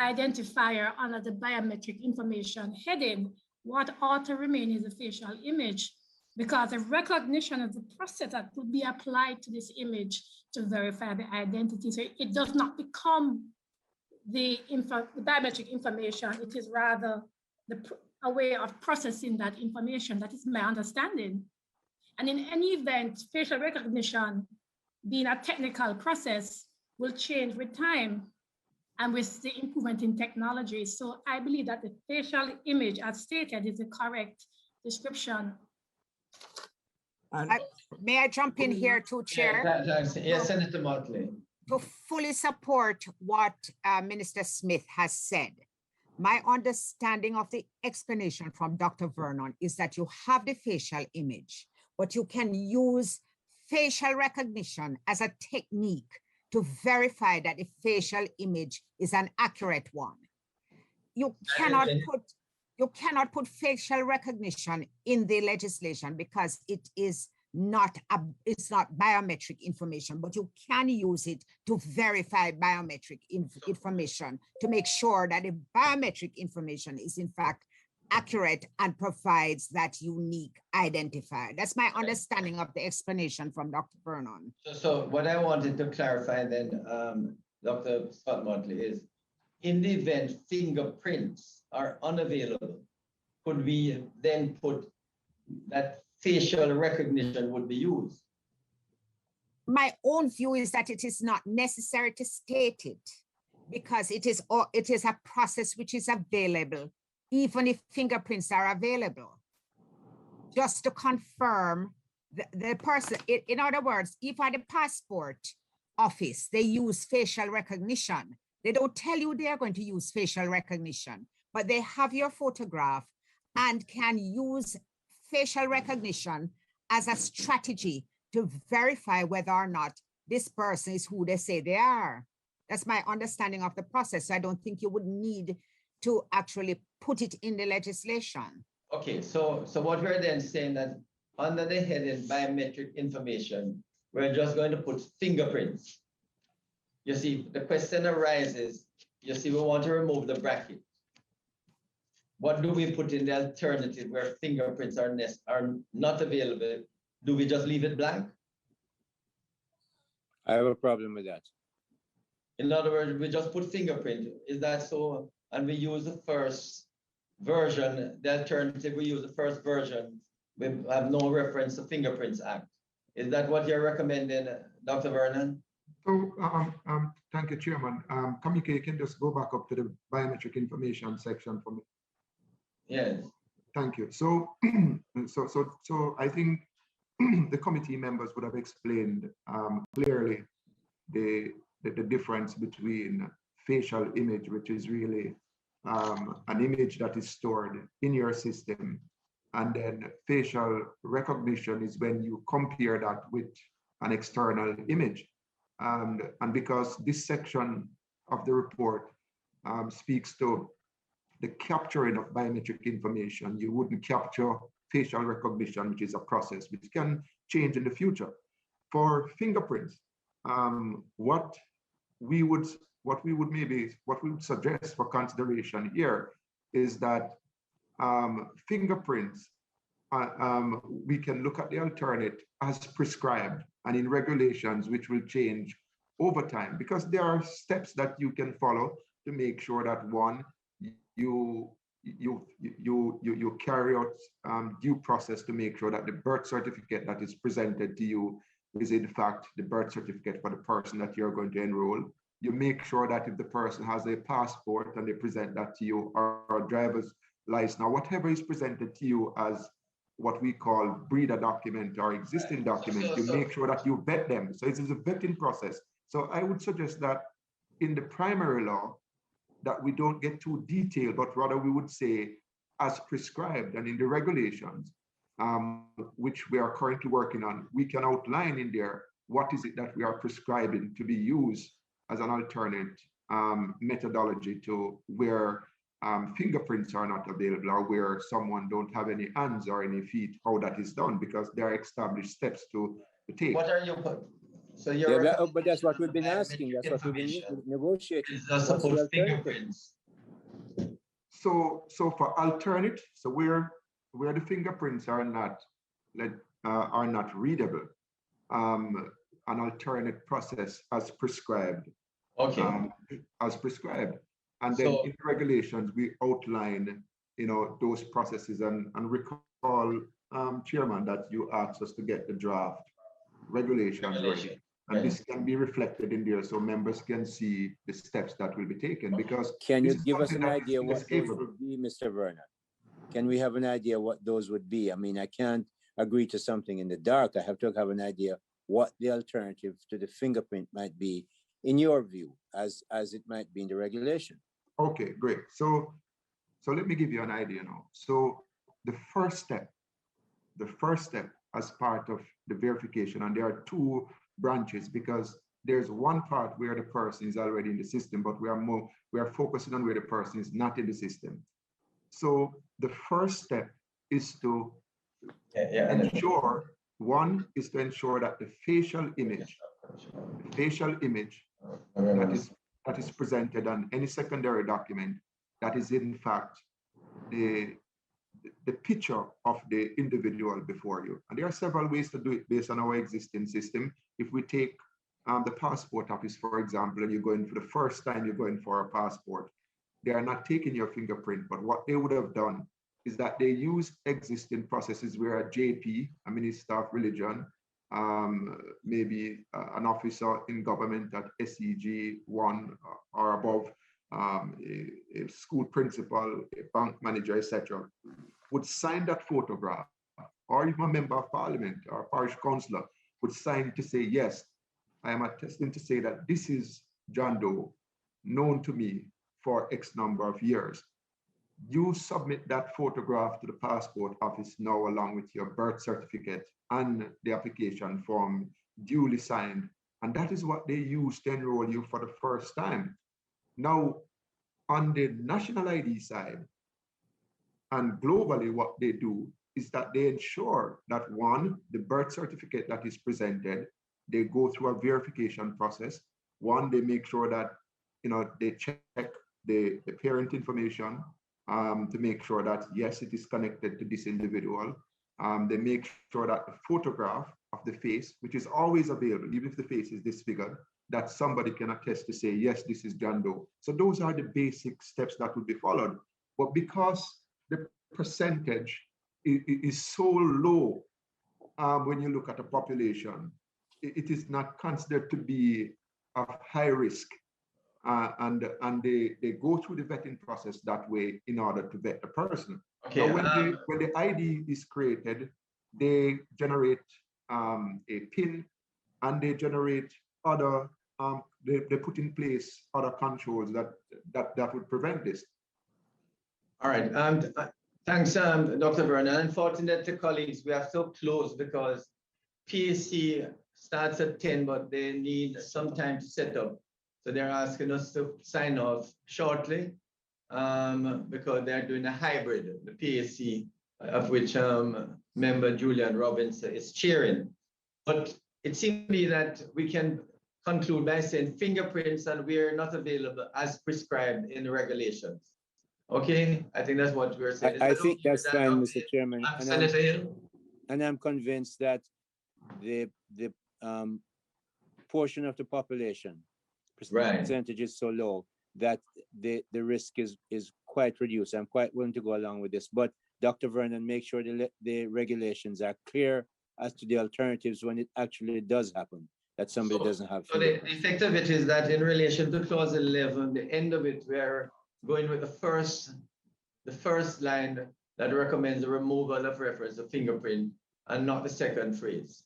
identifier under the biometric information heading. What ought to remain is a facial image, because the recognition of the process that would be applied to this image to verify the identity. So it does not become the biometric information. It is rather a way of processing that information. That is my understanding. And in any event, facial recognition, being a technical process, will change with time and with the improvement in technology. So I believe that the facial image, as stated, is the correct description. May I jump in here too, Chair? Yes, Senator Motley. To fully support what Minister Smith has said, my understanding of the explanation from Dr. Vernon is that you have the facial image, but you can use facial recognition as a technique to verify that the facial image is an accurate one. You cannot put facial recognition in the legislation because it's not biometric information, but you can use it to verify biometric information to make sure that the biometric information is in fact accurate and provides that unique identifier. That's my understanding of the explanation from Dr. Vernon. So what I wanted to clarify then, Dr. Scott Motley, is in the event fingerprints are unavailable, could we then put that facial recognition would be used? My own view is that it is not necessary to state it because it is a process which is available even if fingerprints are available, just to confirm the person. In other words, if at the passport office, they use facial recognition, they don't tell you they are going to use facial recognition, but they have your photograph and can use facial recognition as a strategy to verify whether or not this person is who they say they are. That's my understanding of the process. So I don't think you would need to actually put it in the legislation. Okay, so what we're then saying that under the heading biometric information, we're just going to put fingerprints. You see, the question arises, you see, we want to remove the bracket. What do we put in the alternative where fingerprints are not available? Do we just leave it blank? I have a problem with that. In other words, we just put fingerprint. Is that so? And we use the first version. The alternative, we use the first version. We have no reference to Fingerprints Act. Is that what you're recommending, Dr. Vernon? So, thank you, Chairman. Kamika, you can just go back up to the biometric information section for me. Yes. Thank you. So, so I think the committee members would have explained clearly the difference between facial image, which is really an image that is stored in your system, and then facial recognition is when you compare that with an external image. And because this section of the report speaks to the capturing of biometric information, you wouldn't capture facial recognition, which is a process which can change in the future. For fingerprints, what we would suggest for consideration here is that fingerprints, we can look at the alternate as prescribed and in regulations which will change over time, because there are steps that you can follow to make sure that one, you carry out due process to make sure that the birth certificate that is presented to you is in fact the birth certificate for the person that you're going to enroll. You make sure that if the person has a passport and they present that to you, or a driver's license, or whatever is presented to you as what we call breeder document or existing document, you make sure that you vet them. So it is a vetting process. So I would suggest that in the primary law, that we don't get too detailed, but rather we would say as prescribed, and in the regulations, which we are currently working on, we can outline in there what is it that we are prescribing to be used as an alternate methodology to where fingerprints are not available, or where someone don't have any hands or any feet, how that is done, because there are established steps to take. What are you put? So you're but that's what we've been asking. That's what we've been negotiating. What's the alternative? So for alternate, so where the fingerprints are not readable, an alternate process as prescribed. Okay. As prescribed. And then in regulations, we outline, those processes, and recall, Chairman, that you asked us to get the draft regulations ready. And this can be reflected in there so members can see the steps that will be taken. Because can you give us an idea what those would be, Mr. Vernon? Can we have an idea what those would be? I mean, I can't agree to something in the dark. I have to have an idea what the alternative to the fingerprint might be in your view, as it might be in the regulation. Okay, great. So let me give you an idea now. So the first step as part of the verification, and there are two branches, because there's one part where the person is already in the system, but we are focusing on where the person is not in the system. So the first step is to ensure, one is to ensure that the facial image that is presented on any secondary document, that is in fact the picture of the individual before you. And there are several ways to do it based on our existing system. If we take the passport office, for example, and you're going for the first time you're going for a passport, they are not taking your fingerprint, but what they would have done is that they use existing processes where a JP, a Minister of Religion, maybe an officer in government at SEG 1 or above, a school principal, a bank manager, etc., would sign that photograph, or even a member of parliament or parish councillor would sign to say, yes, I am attesting to say that this is John Doe, known to me for X number of years. You submit that photograph to the passport office now, along with your birth certificate and the application form duly signed. And that is what they use to enroll you for the first time. Now, on the national ID side, and globally, what they do is that they ensure that, one, the birth certificate that is presented, they go through a verification process. One, they make sure that, they check the parent information to make sure that, yes, it is connected to this individual. They make sure that the photograph of the face, which is always available, even if the face is disfigured, that somebody can attest to say, yes, this is John Doe. So those are the basic steps that would be followed. But because the percentage is so low when you look at the population, it is not considered to be of high risk. And they go through the vetting process that way in order to vet the person. Okay, now, when the ID is created, they generate a PIN, and they generate other, they put in place other controls that would prevent this. All right, thanks, Dr. Vernon. Unfortunately, colleagues, we are so close because PSC starts at 10, but they need some time to set up. So they're asking us to sign off shortly because they're doing a hybrid, the PSC, of which member Julian Robinson is chairing. But it seems to me that we can conclude by saying fingerprints and we are not available as prescribed in the regulations. Okay, I think that's what we're saying. I think that's fine, Mr. Chairman. Senator Hill? And I'm convinced that the portion of the population percentage is so low that the risk is quite reduced. I'm quite willing to go along with this. But Dr. Vernon, make sure the regulations are clear as to the alternatives when it actually does happen, that somebody doesn't have. So the effect of it is that in relation to clause 11, the end of it, we're going with the first line that recommends the removal of reference to fingerprint and not the second phrase.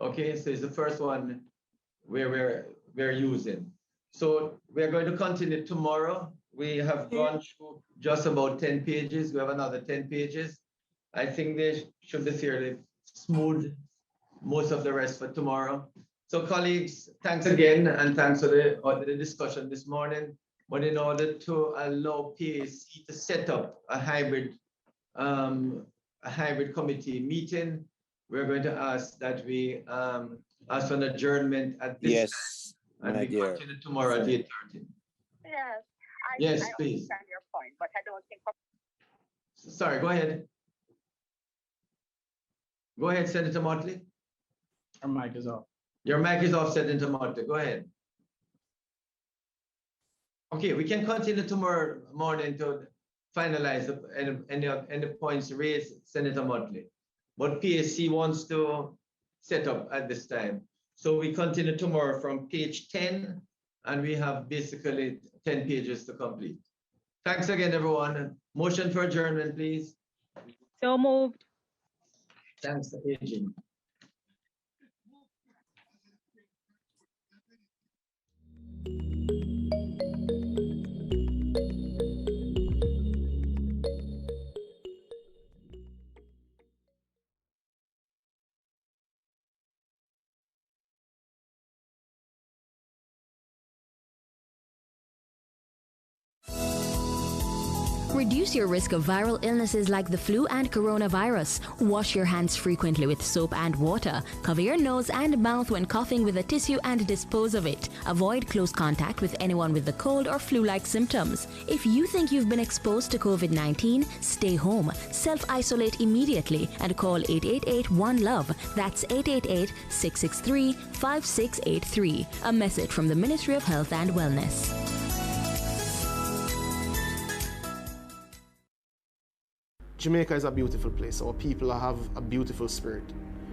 Okay, so it's the first one where we're using. So we're going to continue tomorrow. We have gone through just about 10 pages. We have another 10 pages. I think they should be fairly smooth, most of the rest for tomorrow. So colleagues, thanks again, and thanks for the discussion this morning. But in order to allow PAC to set up a hybrid committee meeting, we're going to ask that we ask for an adjournment at this time, and we continue tomorrow at 8:30. Yes, I please. Understand your point, but I don't think. Sorry, go ahead. Go ahead, Senator Motley. Your mic is off. Your mic is off, Senator Motley. Go ahead. Okay, we can continue tomorrow morning to finalize any points raised, Senator Motley. But PSC wants to set up at this time. So we continue tomorrow from page 10, and we have basically 10 pages to complete. Thanks again, everyone. Motion for adjournment, please. So moved. Thanks, AG. Reduce your risk of viral illnesses like the flu and coronavirus. Wash your hands frequently with soap and water. Cover your nose and mouth when coughing with a tissue and dispose of it. Avoid close contact with anyone with the cold or flu-like symptoms. If you think you've been exposed to COVID-19, stay home. Self-isolate immediately and call 888-1-LOVE. That's 888-663-5683. A message from the Ministry of Health and Wellness. Jamaica is a beautiful place. Our people have a beautiful spirit.